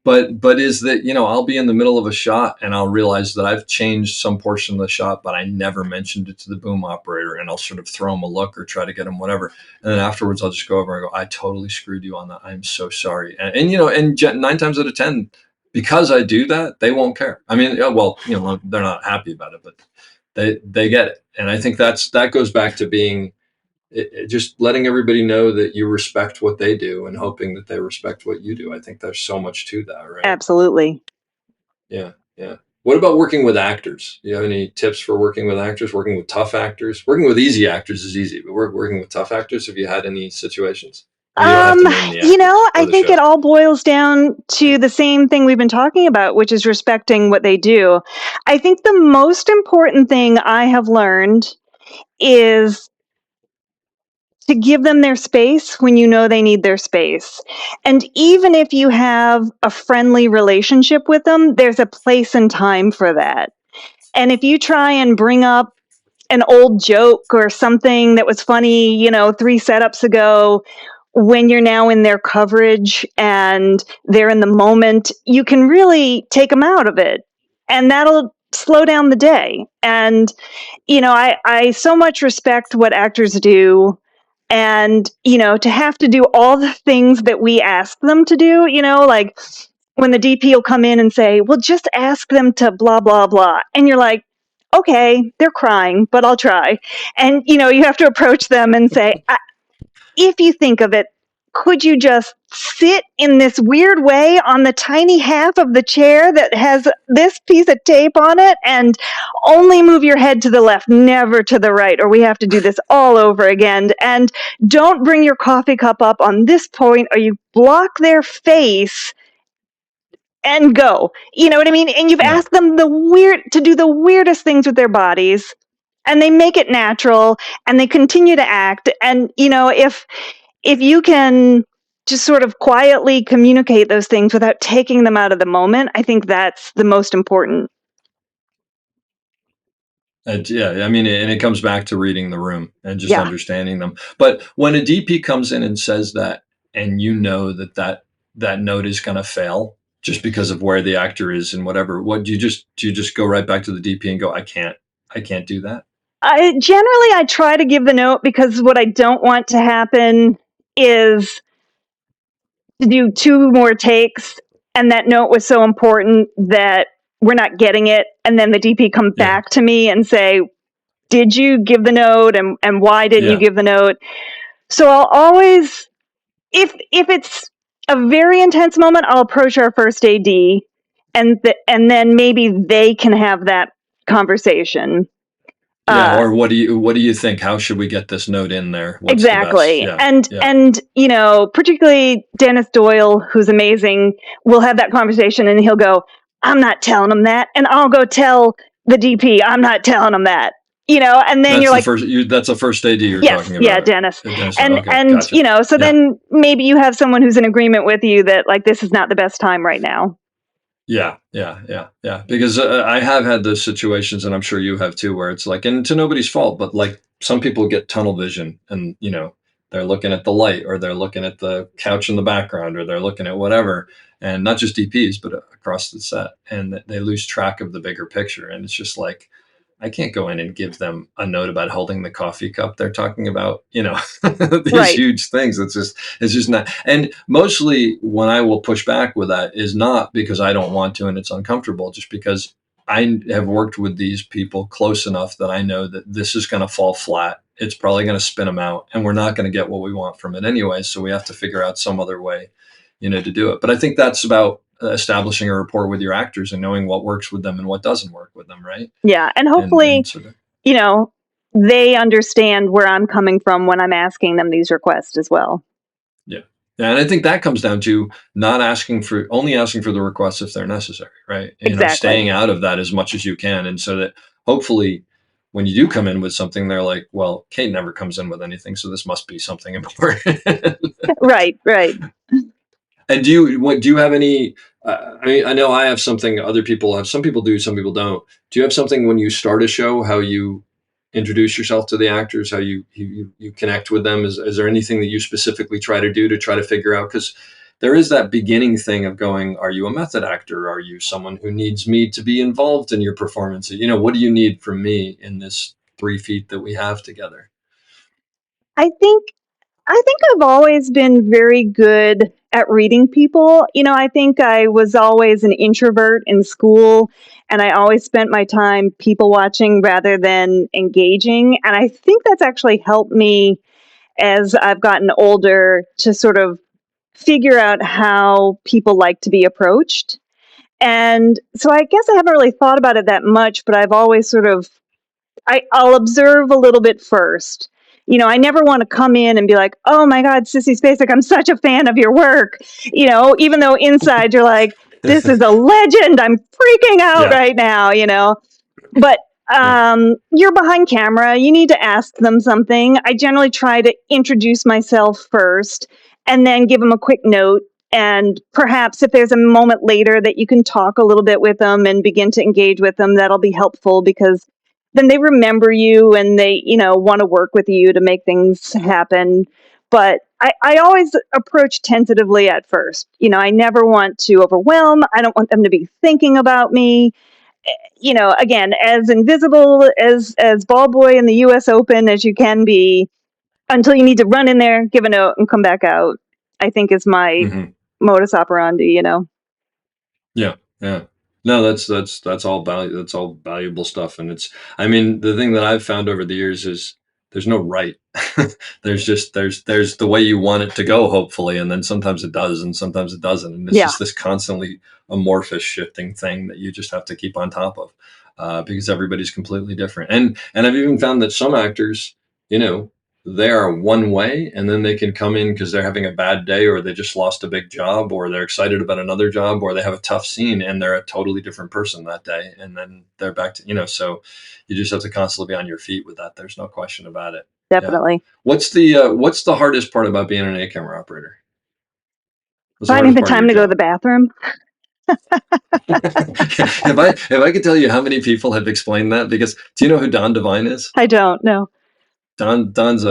But is that, I'll be in the middle of a shot and I'll realize that I've changed some portion of the shot, but I never mentioned it to the boom operator, and I'll sort of throw him a look or try to get him whatever, and then afterwards I'll just go over and go, I totally screwed you on that. I'm so sorry. And 9 times out of 10, because I do that, they won't care. I mean, yeah, well, they're not happy about it, but they get it, and I think that goes back to being just letting everybody know that you respect what they do and hoping that they respect what you do. I think there's so much to that, right? Absolutely. Yeah, yeah. What about working with actors? Do you have any tips for working with actors, working with tough actors? Working with easy actors is easy, but working with tough actors, have you had any situations? I mean, you don't have to name the You actors know, or I the think it show. all boils down to the same thing we've been talking about, which is respecting what they do. I think the most important thing I have learned is to give them their space when you know they need their space. And even if you have a friendly relationship with them, there's a place and time for that. And if you try and bring up an old joke or something that was funny, 3 setups ago, when you're now in their coverage and they're in the moment, you can really take them out of it. And that'll slow down the day. And, I so much respect what actors do. And, to have to do all the things that we ask them to do, like when the DP will come in and say, well, just ask them to blah, blah, blah. And you're like, okay, they're crying, but I'll try. And, you have to approach them and say, if you think of it, could you just sit in this weird way on the tiny half of the chair that has this piece of tape on it and only move your head to the left, never to the right, or we have to do this all over again. And don't bring your coffee cup up on this point or you block their face and go. You know what I mean? And you've Yeah. asked them to do the weirdest things with their bodies and they make it natural and they continue to act. And, if you can just sort of quietly communicate those things without taking them out of the moment, I think that's the most important. Yeah, I mean, and it comes back to reading the room and just Yeah. understanding them. But when a DP comes in and says that, and you know that note is going to fail just because of where the actor is and whatever, what do you just go right back to the DP and go, I can't do that? I try to give the note because what I don't want to happen is to do 2 more takes and that note was so important that we're not getting it and then the DP come Yeah, back to me and say, did you give the note and why didn't you yeah, give the note? So I'll always, if it's a very intense moment, I'll approach our first AD and then maybe they can have that conversation. yeah. Uh, Or what do you think? How should we get this note in there? What's the best? exactly. Yeah, And yeah. and particularly Dennis Doyle, who's amazing, will have that conversation and he'll go, I'm not telling him that. And I'll go tell the DP, I'm not telling him that. And then That's you're the like, first. That's the first AD you're yes, talking yeah, about. Dennis. Dennis. And Okay, and gotcha. so Yeah. then maybe you have someone who's in agreement with you that like this is not the best time right now. Yeah. Because I have had those situations, and I'm sure you have too, where it's like, and to nobody's fault, but like some people get tunnel vision, and they're looking at the light, or they're looking at the couch in the background, or they're looking at whatever, and not just DPs, but across the set, and they lose track of the bigger picture, and it's just like, I can't go in and give them a note about holding the coffee cup. They're talking about, these Right. huge things. It's just not. And mostly when I will push back with that is not because I don't want to and it's uncomfortable, just because I have worked with these people close enough that I know that this is going to fall flat. It's probably going to spin them out, and we're not going to get what we want from it anyway. So we have to figure out some other way, to do it. But I think that's about establishing a rapport with your actors and knowing what works with them and what doesn't work with them, right? Yeah. And And hopefully, sort of, you know, they understand where I'm coming from when I'm asking them these requests as well. yeah. Yeah, and I think that comes down to not only asking for the requests if they're necessary, right? Exactly. Staying out of that as much as you can. And so that hopefully when you do come in with something, they're like, well, Kate never comes in with anything, so this must be something important. Right, right. And do you have any, I mean, I know I have something other people have, some people do, some people don't. Do you have something when you start a show, how you introduce yourself to the actors, how you connect with them? Is there anything that you specifically try to do to try to figure out? Because there is that beginning thing of going, are you a method actor? Are you someone who needs me to be involved in your performance? What do you need from me in this 3 feet that we have together? I think I think I've always been very good at reading people. I think I was always an introvert in school, and I always spent my time people watching rather than engaging. And I think that's actually helped me as I've gotten older to sort of figure out how people like to be approached. And so I guess I haven't really thought about it that much, but I've always sort of I'll observe a little bit first. I never want to come in and be like, "Oh my God, Sissy Spacek, I'm such a fan of your work." Even though inside you're like, "This is a legend. I'm freaking out Yeah, right now." But yeah. you're behind camera. You need to ask them something. I generally try to introduce myself first, and then give them a quick note. And perhaps if there's a moment later that you can talk a little bit with them and begin to engage with them, that'll be helpful because then they remember you and they, want to work with you to make things happen. But I always approach tentatively at first. I never want to overwhelm. I don't want them to be thinking about me. Again, as invisible as ball boy in the U.S. Open as you can be, until you need to run in there, give a note, and come back out. I think is my Hmm. modus operandi. Yeah, yeah. No, that's all that's all valuable stuff. And I mean, the thing that I've found over the years is there's no right. There's the way you want it to go, hopefully, and then sometimes it does, and sometimes it doesn't, and it's Yeah, just this constantly amorphous shifting thing that you just have to keep on top of, because everybody's completely different. And I've even found that some actors, you know, they are one way, and then they can come in because they're having a bad day, or they just lost a big job, or they're excited about another job, or they have a tough scene and they're a totally different person that day, and then they're back to, so you just have to constantly be on your feet with that. There's no question about it. Yeah. definitely. What's the hardest part about being an A camera operator? What's the Finding hardest the part of time your to go to the job? bathroom. If I could tell you how many people have explained that, because do you know who Don Devine is? I don't know. Don's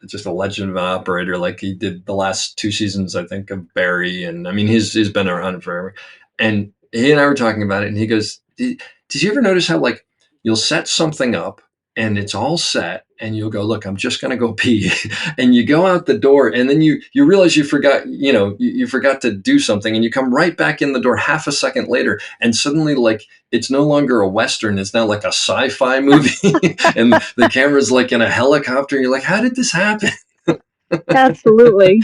just a legend of an operator. Like, he did the last 2 seasons, I think, of Barry, and I mean, he's been around forever. And he and I were talking about it, and he goes, "Did you ever notice how, like, you'll set something up and it's all set, and you'll go, look, I'm just gonna go pee,' and you go out the door, and then you realize you forgot, you forgot to do something, and you come right back in the door half a second later, and suddenly, like, it's no longer a Western, it's now like a sci-fi movie, and the camera's like in a helicopter, and you're like, how did this happen?" Absolutely.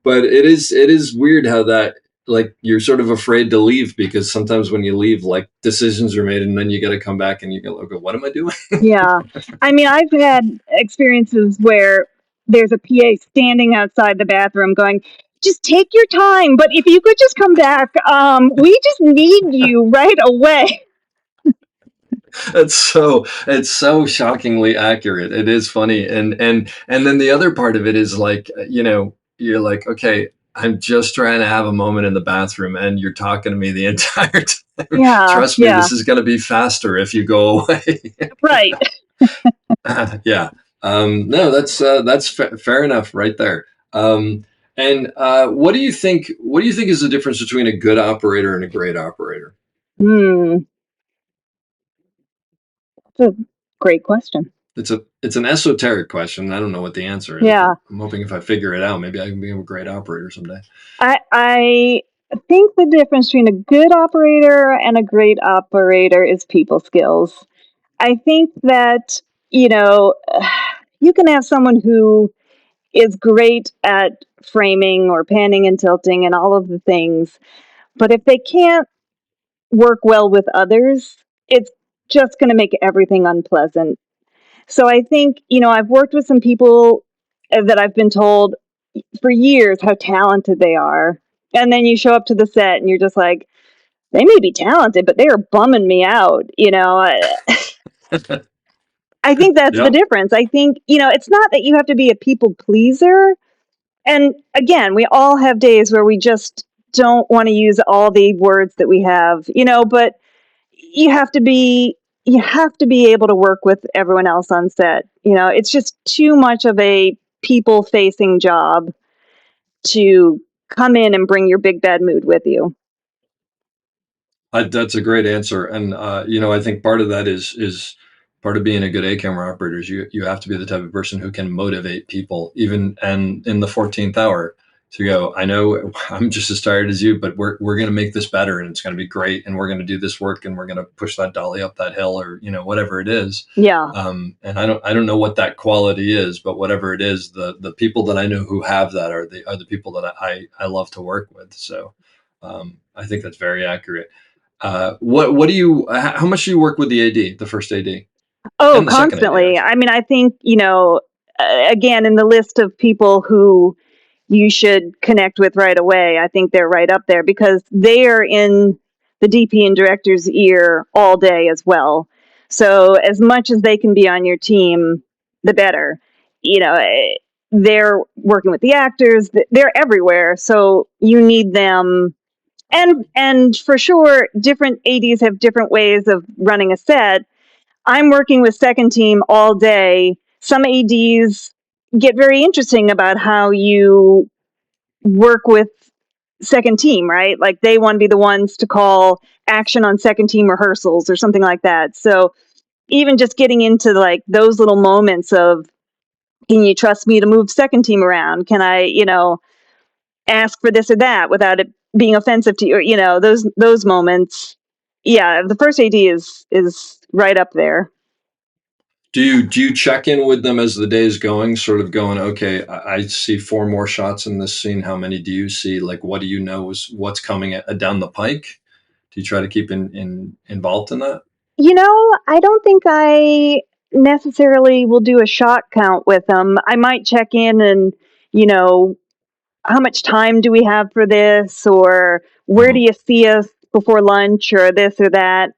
But it is weird how that, like, you're sort of afraid to leave, because sometimes when you leave, like, decisions are made, and then you got to come back and you go, okay, what am I doing? Yeah. I mean, I've had experiences where there's a PA standing outside the bathroom going, just take your time, but if you could just come back, we just need you right away. It's so shockingly accurate. It is funny. And then the other part of it is, like, you're like, okay, I'm just trying to have a moment in the bathroom and you're talking to me the entire time. Yeah, Trust me, yeah, this is going to be faster if you go away. right. Yeah. No, that's fair enough right there. And what do you think? What do you think is the difference between a good operator and a great operator? Hmm, that's a great question. It's an esoteric question. I don't know what the answer is, but Yeah, I'm hoping if I figure it out, maybe I can be a great operator someday. I think the difference between a good operator and a great operator is people skills. I think that, you know, you can have someone who is great at framing or panning and tilting and all of the things, but if they can't work well with others, it's just going to make everything unpleasant. So I think, I've worked with some people that I've been told for years how talented they are. And then you show up to the set and you're just like, they may be talented, but they are bumming me out. I think that's the Yeah. difference. I think, it's not that you have to be a people pleaser. And again, we all have days where we just don't want to use all the words that we have, but you have to be you have to be able to work with everyone else on set. It's just too much of a people facing job to come in and bring your big bad mood with you. That's a great answer, and I think part of that is part of being a good A camera operator is you have to be the type of person who can motivate people, even and in the 14th hour to go. I know I'm just as tired as you, but we're going to make this better, and it's going to be great, and we're going to do this work, and we're going to push that dolly up that hill, or whatever it is. Yeah. And I don't know what that quality is, but whatever it is, the people that I know who have that are the people that I love to work with. So I think that's very accurate. What do you? How much do you work with the AD, the first AD, Oh, and the second AD constantly. actually? I mean, I think, again, in the list of people who you should connect with right away, I think they're right up there because they are in the DP and director's ear all day as well. So, as much as they can be on your team, the better. They're working with the actors, they're everywhere. So, you need them. And for sure, different ADs have different ways of running a set. I'm working with second team all day. Some ADs get very interesting about how you work with second team, right? Like they want to be the ones to call action on second team rehearsals or something like that. So even just getting into like those little moments of, can you trust me to move second team around? Can I, ask for this or that without it being offensive to you? Or, those moments. Yeah, the first AD is right up there. Do you check in with them as the day is going, sort of going, okay, I see four more shots in this scene. How many do you see? Like, what do you know is what's coming down the pike? Do you try to keep involved in that? I don't think I necessarily will do a shot count with them. I might check in and, you know, how much time do we have for this, or where do Mhm. you see us before lunch, or this or that.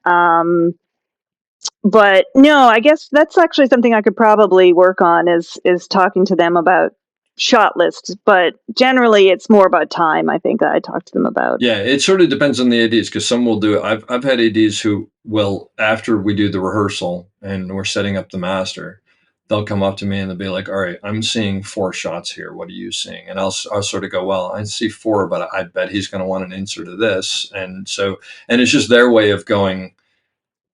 But no, I guess that's actually something I could probably work on is talking to them about shot lists. But generally, it's more about time. I think that I talk to them about. Yeah, it sort of depends on the ADs because some will do it. I've had ADs who will, after we do the rehearsal and we're setting up the master, they'll come up to me and they'll be like, "All right, I'm seeing four shots here. What are you seeing?" And I'll sort of go, "Well, I see four, but I bet he's going to want an insert of this." And it's just their way of going.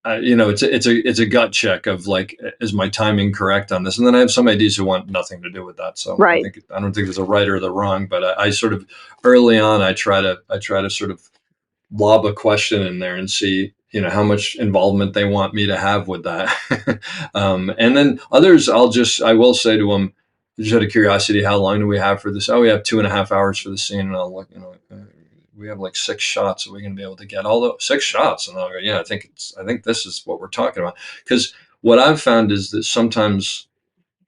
It's a gut check of like, is my timing correct on this? And then I have some ADs who want nothing to do with that. So Right. I don't think there's a right or the wrong, but I sort of early on I try to sort of lob a question in there and see how much involvement they want me to have with that. And then others I will say to them, just out of curiosity, how long do we have for this? Oh, we have 2.5 hours for the scene. And I'll look, we have like six shots. Are we going to be able to get all the six shots? And I'll go, yeah, I think this is what we're talking about. Because what I've found is that sometimes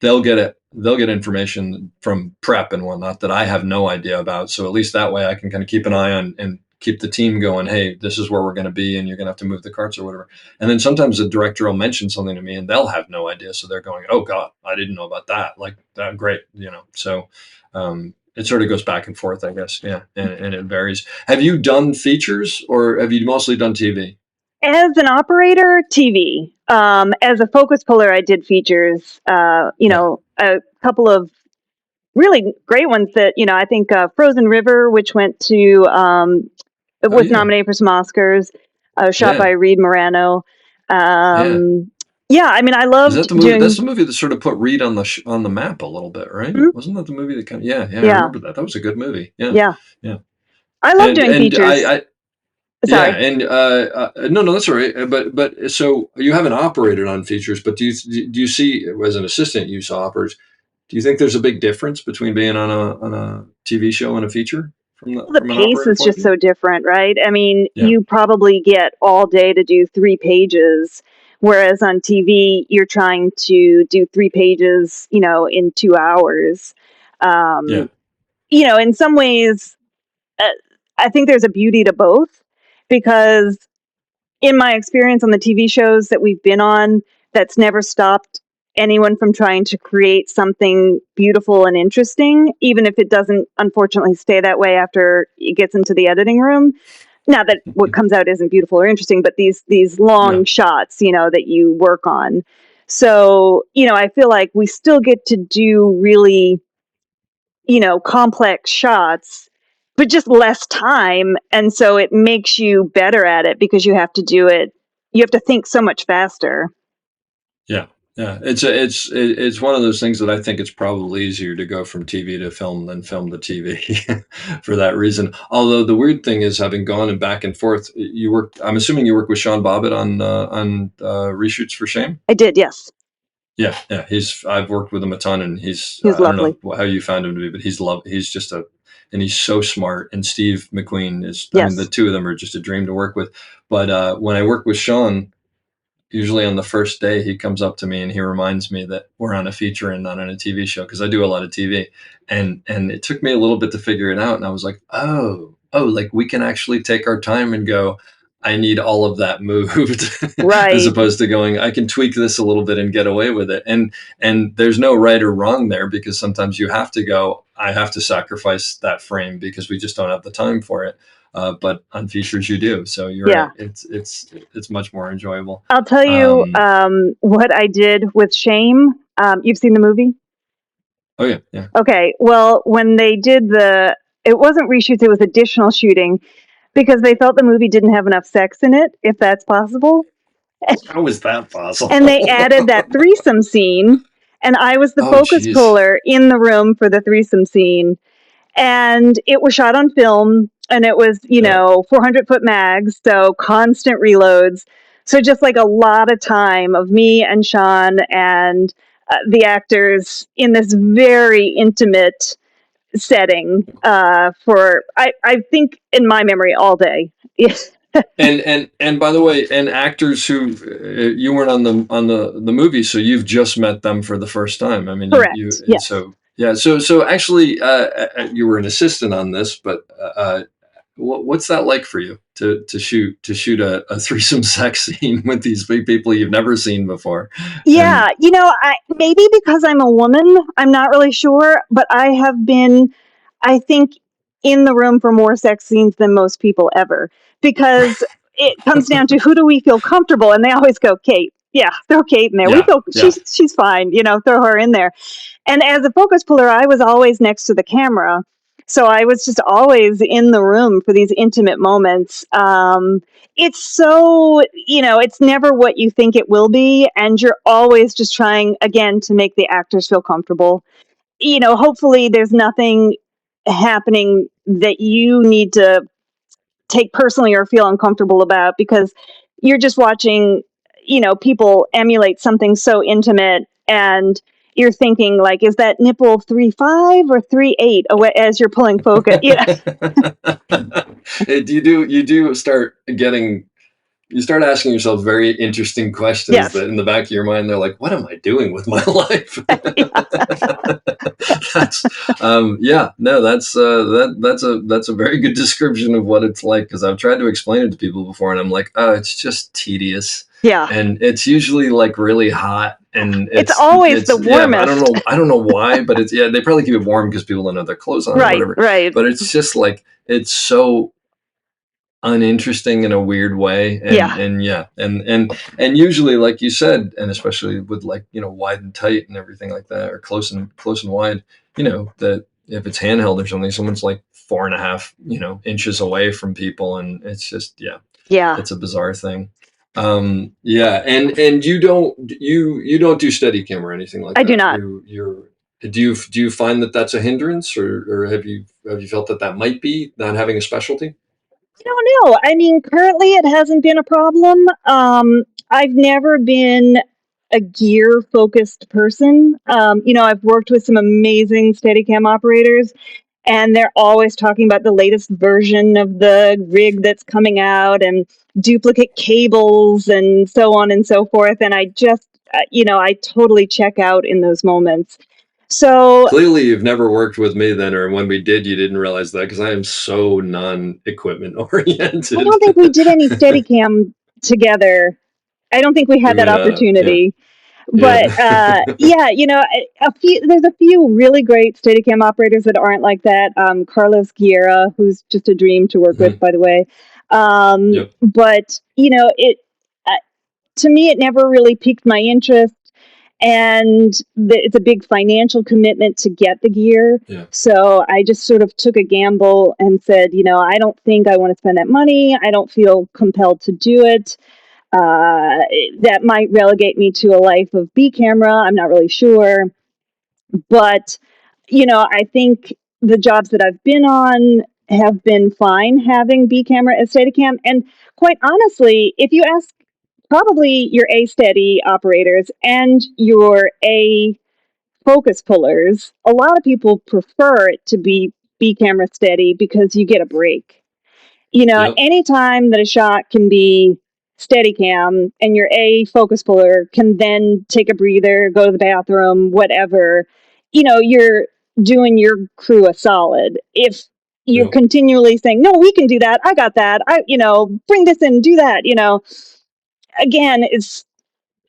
they'll get information from prep and whatnot that I have no idea about. So at least that way I can kind of keep an eye on and keep the team going. Hey, this is where we're going to be, and you're going to have to move the carts or whatever. And then sometimes the director will mention something to me, and they'll have no idea. So they're going, "Oh God, I didn't know about that." Like that, great, So it sort of goes back and forth, I guess. Yeah, and it varies. Have you done features, or have you mostly done TV? As an operator, TV. As a focus puller, I did features. Yeah. A couple of really great ones that I think Frozen River, which went to it Oh was yeah. nominated for some Oscars, shot by Yeah. Reed Morano. Yeah. Yeah, I mean, I Is that loved the movie? That's doing. the movie that sort of put Reed on on the map a little bit, right? Mhm. Wasn't that the movie that kind of? Yeah, yeah, I Yeah, remember that. That was a good movie. Yeah, yeah, yeah. I love doing And features. I yeah, Sorry. and no, no, that's all right. But so you haven't operated on features, but do you see, as an assistant, you saw operators? Do you think there's a big difference between being on a TV show and a feature The from an pace operator is point of just view? so different, right? I mean, Yeah, you probably get all day to do 3 pages, whereas on TV, you're trying to do 3 pages, in 2 hours. yeah, Um, in some ways, uh, I think there's a beauty to both because in my experience on the TV shows that we've been on, that's never stopped anyone from trying to create something beautiful and interesting, even if it doesn't unfortunately stay that way after it gets into the editing room. Not that what comes out isn't beautiful or interesting, but these yeah, long shots, that you work on. So, I feel like we still get to do really, complex shots, but just less time. And so it makes you better at it because you have to think so much faster. yeah, yeah. It's one of those things that I think it's probably easier to go from TV to film than film to TV for that reason. Although the weird thing is, having gone and back and forth, you worked. I'm assuming you work with Sean Bobbitt on reshoots for Shame. I did, yes. Yeah, yeah. I've worked with him a ton, and he's He was I don't know lovely. how you found him to be, but he's just and he's so smart. And Steve McQueen is, I mean, the Yes. two of them are just a dream to work with. But when I work with Sean, usually on the first day, he comes up to me and he reminds me that we're on a feature and not on a TV show, because I do a lot of TV. And it took me a little bit to figure it out, and I was like, oh, like we can actually take our time and go, I need all of that moved, as Right. opposed to going, I can tweak this a little bit and get away with it. And there's no right or wrong there, because sometimes you have to go, I have to sacrifice that frame because we just don't have the time for it. But on features you do. So you're Yeah. right. It's much more enjoyable. I'll tell you Um, what I did with Shame. You've seen the movie? oh yeah, yeah. Okay. Well, when they did it wasn't reshoots, it was additional shooting because they felt the movie didn't have enough sex in it, if that's possible. How is that And they possible? added that threesome scene. And I was the Oh focus geez. puller in the room for the threesome scene. And it was shot on film and it was, Yeah. 400-foot mags, so constant reloads. So just like a lot of time of me and Sean and the actors in this very intimate setting I think in my memory all day. And by the way, and actors who you weren't on the movie, so you've just met them for the first time. I mean, you Correct. and Yes. so yeah. So actually, you were an assistant on this, but what's that like for you to shoot a threesome sex scene with these big people you've never seen before? And Yeah, I maybe because I'm a woman, I'm not really sure, but I have been, I think, in the room for more sex scenes than most people ever because it comes down to who do we feel comfortable, and they always go, Kate. Yeah, throw Kate in there. We yeah, feel yeah. she's fine. Throw her in there. And as a focus puller, I was always next to the camera. So I was just always in the room for these intimate moments. It's so, it's never what you think it will be. And you're always just trying, again, to make the actors feel comfortable. Hopefully there's nothing happening that you need to take personally or feel uncomfortable about because you're just watching, people emulate something so intimate and you're thinking like, is that nipple 3.5 or 3.8 away as you're pulling focus? Yeah. You do start getting you start asking yourself very interesting questions Yes. that in the back of your mind, they're like, what am I doing with my life? That's yeah, no, that's a very good description of what it's like, because I've tried to explain it to people before and I'm like, oh, it's just tedious, Yeah. and it's usually like really hot, and It's always the it's yeah, warmest. I don't know why, but it's, yeah, they probably keep it warm because people don't have their clothes on or Right, whatever, right. but it's just like, it's so uninteresting in a weird way, Yeah. and yeah, and usually, like you said, and especially with, like, wide and tight and everything like that, or close and wide, that if it's handheld or something, someone's like 4.5 inches away from people, and it's just, yeah, Yeah. it's a bizarre thing. Yeah, and you don't do Steadicam or anything like I do that. not. You're do you find that that's a hindrance, or have you felt that that might be not having a specialty? I don't know. I mean, currently it hasn't been a problem. I've never been a gear focused person. I've worked with some amazing Steadicam operators, and they're always talking about the latest version of the rig that's coming out and duplicate cables and so on and so forth. And I just, I totally check out in those moments. So Clearly, you've never worked with me then, or when we did, you didn't realize that, because I am so non-equipment I oriented. don't think we did any Steadicam together. I don't think we had We that would, yeah, opportunity. But yeah, yeah, there's a few really great Steadicam operators that aren't like that. Carlos Guerra, who's just a dream to work with, Mhm. by the way. Yep, But it uh, to me, it never really piqued my interest, and it's a big financial commitment to get the gear. yeah, So I just sort of took a gamble and said, I don't think I want to spend that money. I don't feel compelled to do it. That might relegate me to a life of B camera. I'm not really sure. But, I think the jobs that I've been on have been fine having B camera as Steadicam. And quite honestly, if you ask probably your A steady operators and your A focus pullers, a lot of people prefer it to be B camera steady because you get a break. yep, Anytime that a shot can be steady cam and your A focus puller can then take a breather, go to the bathroom, whatever, you're doing your crew a solid. If you're yep, continually saying, no, we can do that. I got that. Bring this in, do that, again, it's,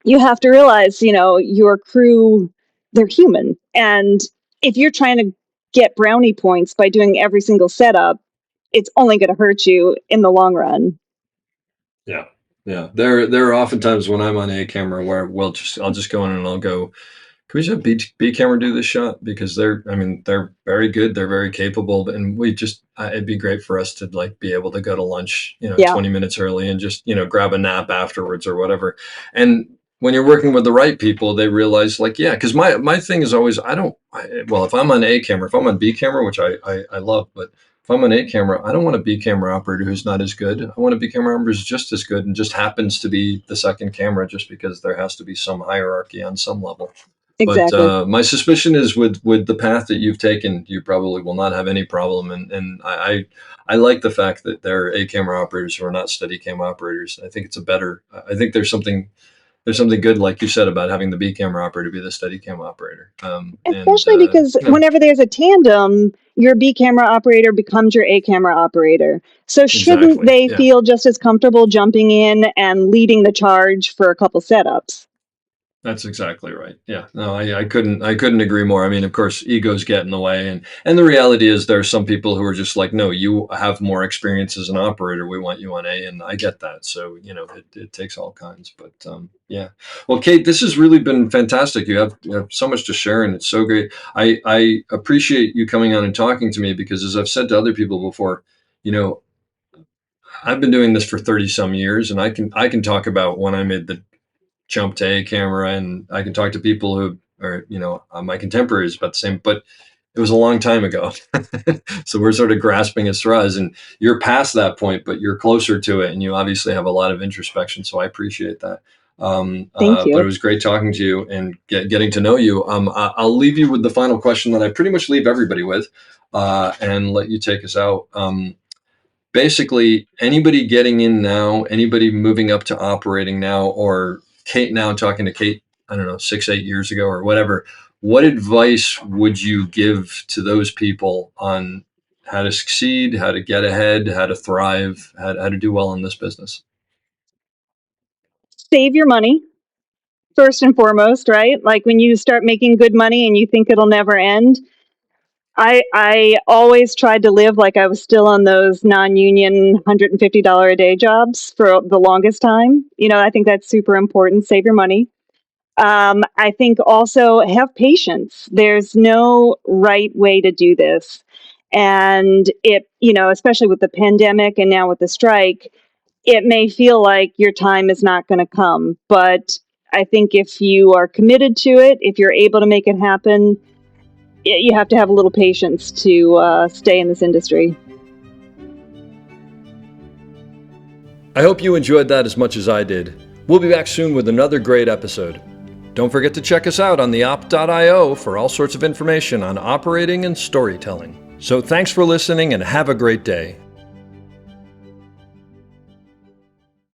you have to realize, your crew, they're human. And if you're trying to get brownie points by doing every single setup, it's only going to hurt you in the long run. yeah, yeah. There are often times when I'm on a camera where I'll just go in and I'll go, can we just have B camera do this shot? Because I mean, they're very good, they're very capable, and we just, it'd be great for us to, like, be able to go to lunch, Yeah, 20 minutes early, and just, grab a nap afterwards or whatever. And when you're working with the right people, they realize, like, yeah, because my thing is always, well, if I'm on A camera, if I'm on B camera, which I love, but if I'm on A camera, I don't want a B camera operator who's not as good. I want a B camera operator who's just as good and just happens to be the second camera, just because there has to be some hierarchy on some level. But exactly. my suspicion is, with the path that you've taken, you probably will not have any problem. And I like the fact that there are A camera operators who are not Steadicam operators. I think it's a better. I think there's something good, like you said, about having the B camera operator be the Steadicam operator. And Especially because whenever there's a tandem, your B camera operator becomes your A camera operator. So shouldn't exactly, they yeah. feel just as comfortable jumping in and leading the charge for a couple setups? That's exactly right. Yeah. No, I couldn't agree more. I mean, of course, egos get in the way, and the reality is there are some people who are just like, no, you have more experience as an operator. We want you on A, and I get that. So, it takes all kinds. But yeah. Well, Kate, this has really been fantastic. You have so much to share, and it's so great. I appreciate you coming on and talking to me, because, as I've said to other people before, you know, I've been doing this for 30 some years, and I can talk about when I made the jump to A camera, and I can talk to people who are, my contemporaries about the same, but it was a long time ago. So we're sort of grasping at straws, and you're past that point, but you're closer to it, and you obviously have a lot of introspection. So I appreciate that. Thank But it you. was great talking to you and getting to know you. I'll leave you with the final question that I pretty much leave everybody with, and let you take us out. basically anybody getting in now, anybody moving up to operating now, or Kate now talking to Kate, I don't know, 6, 8 years ago or whatever, what advice would you give to those people on how to succeed, how to get ahead, how to thrive, how to do well in this business? Save your money first and foremost, right? Like when you start making good money and you think it'll never end. I always tried to live like I was still on those non-union $150 a day jobs for the longest time. I think that's super important. Save your money. I think also have patience. There's no right way to do this. And especially with the pandemic and now with the strike, it may feel like your time is not going to come. But I think if you are committed to it, if you're able to make it happen, you have to have a little patience to stay in this industry. I hope you enjoyed that as much as I did. We'll be back soon with another great episode. Don't forget to check us out on theop.io for all sorts of information on operating and storytelling. So thanks for listening and have a great day.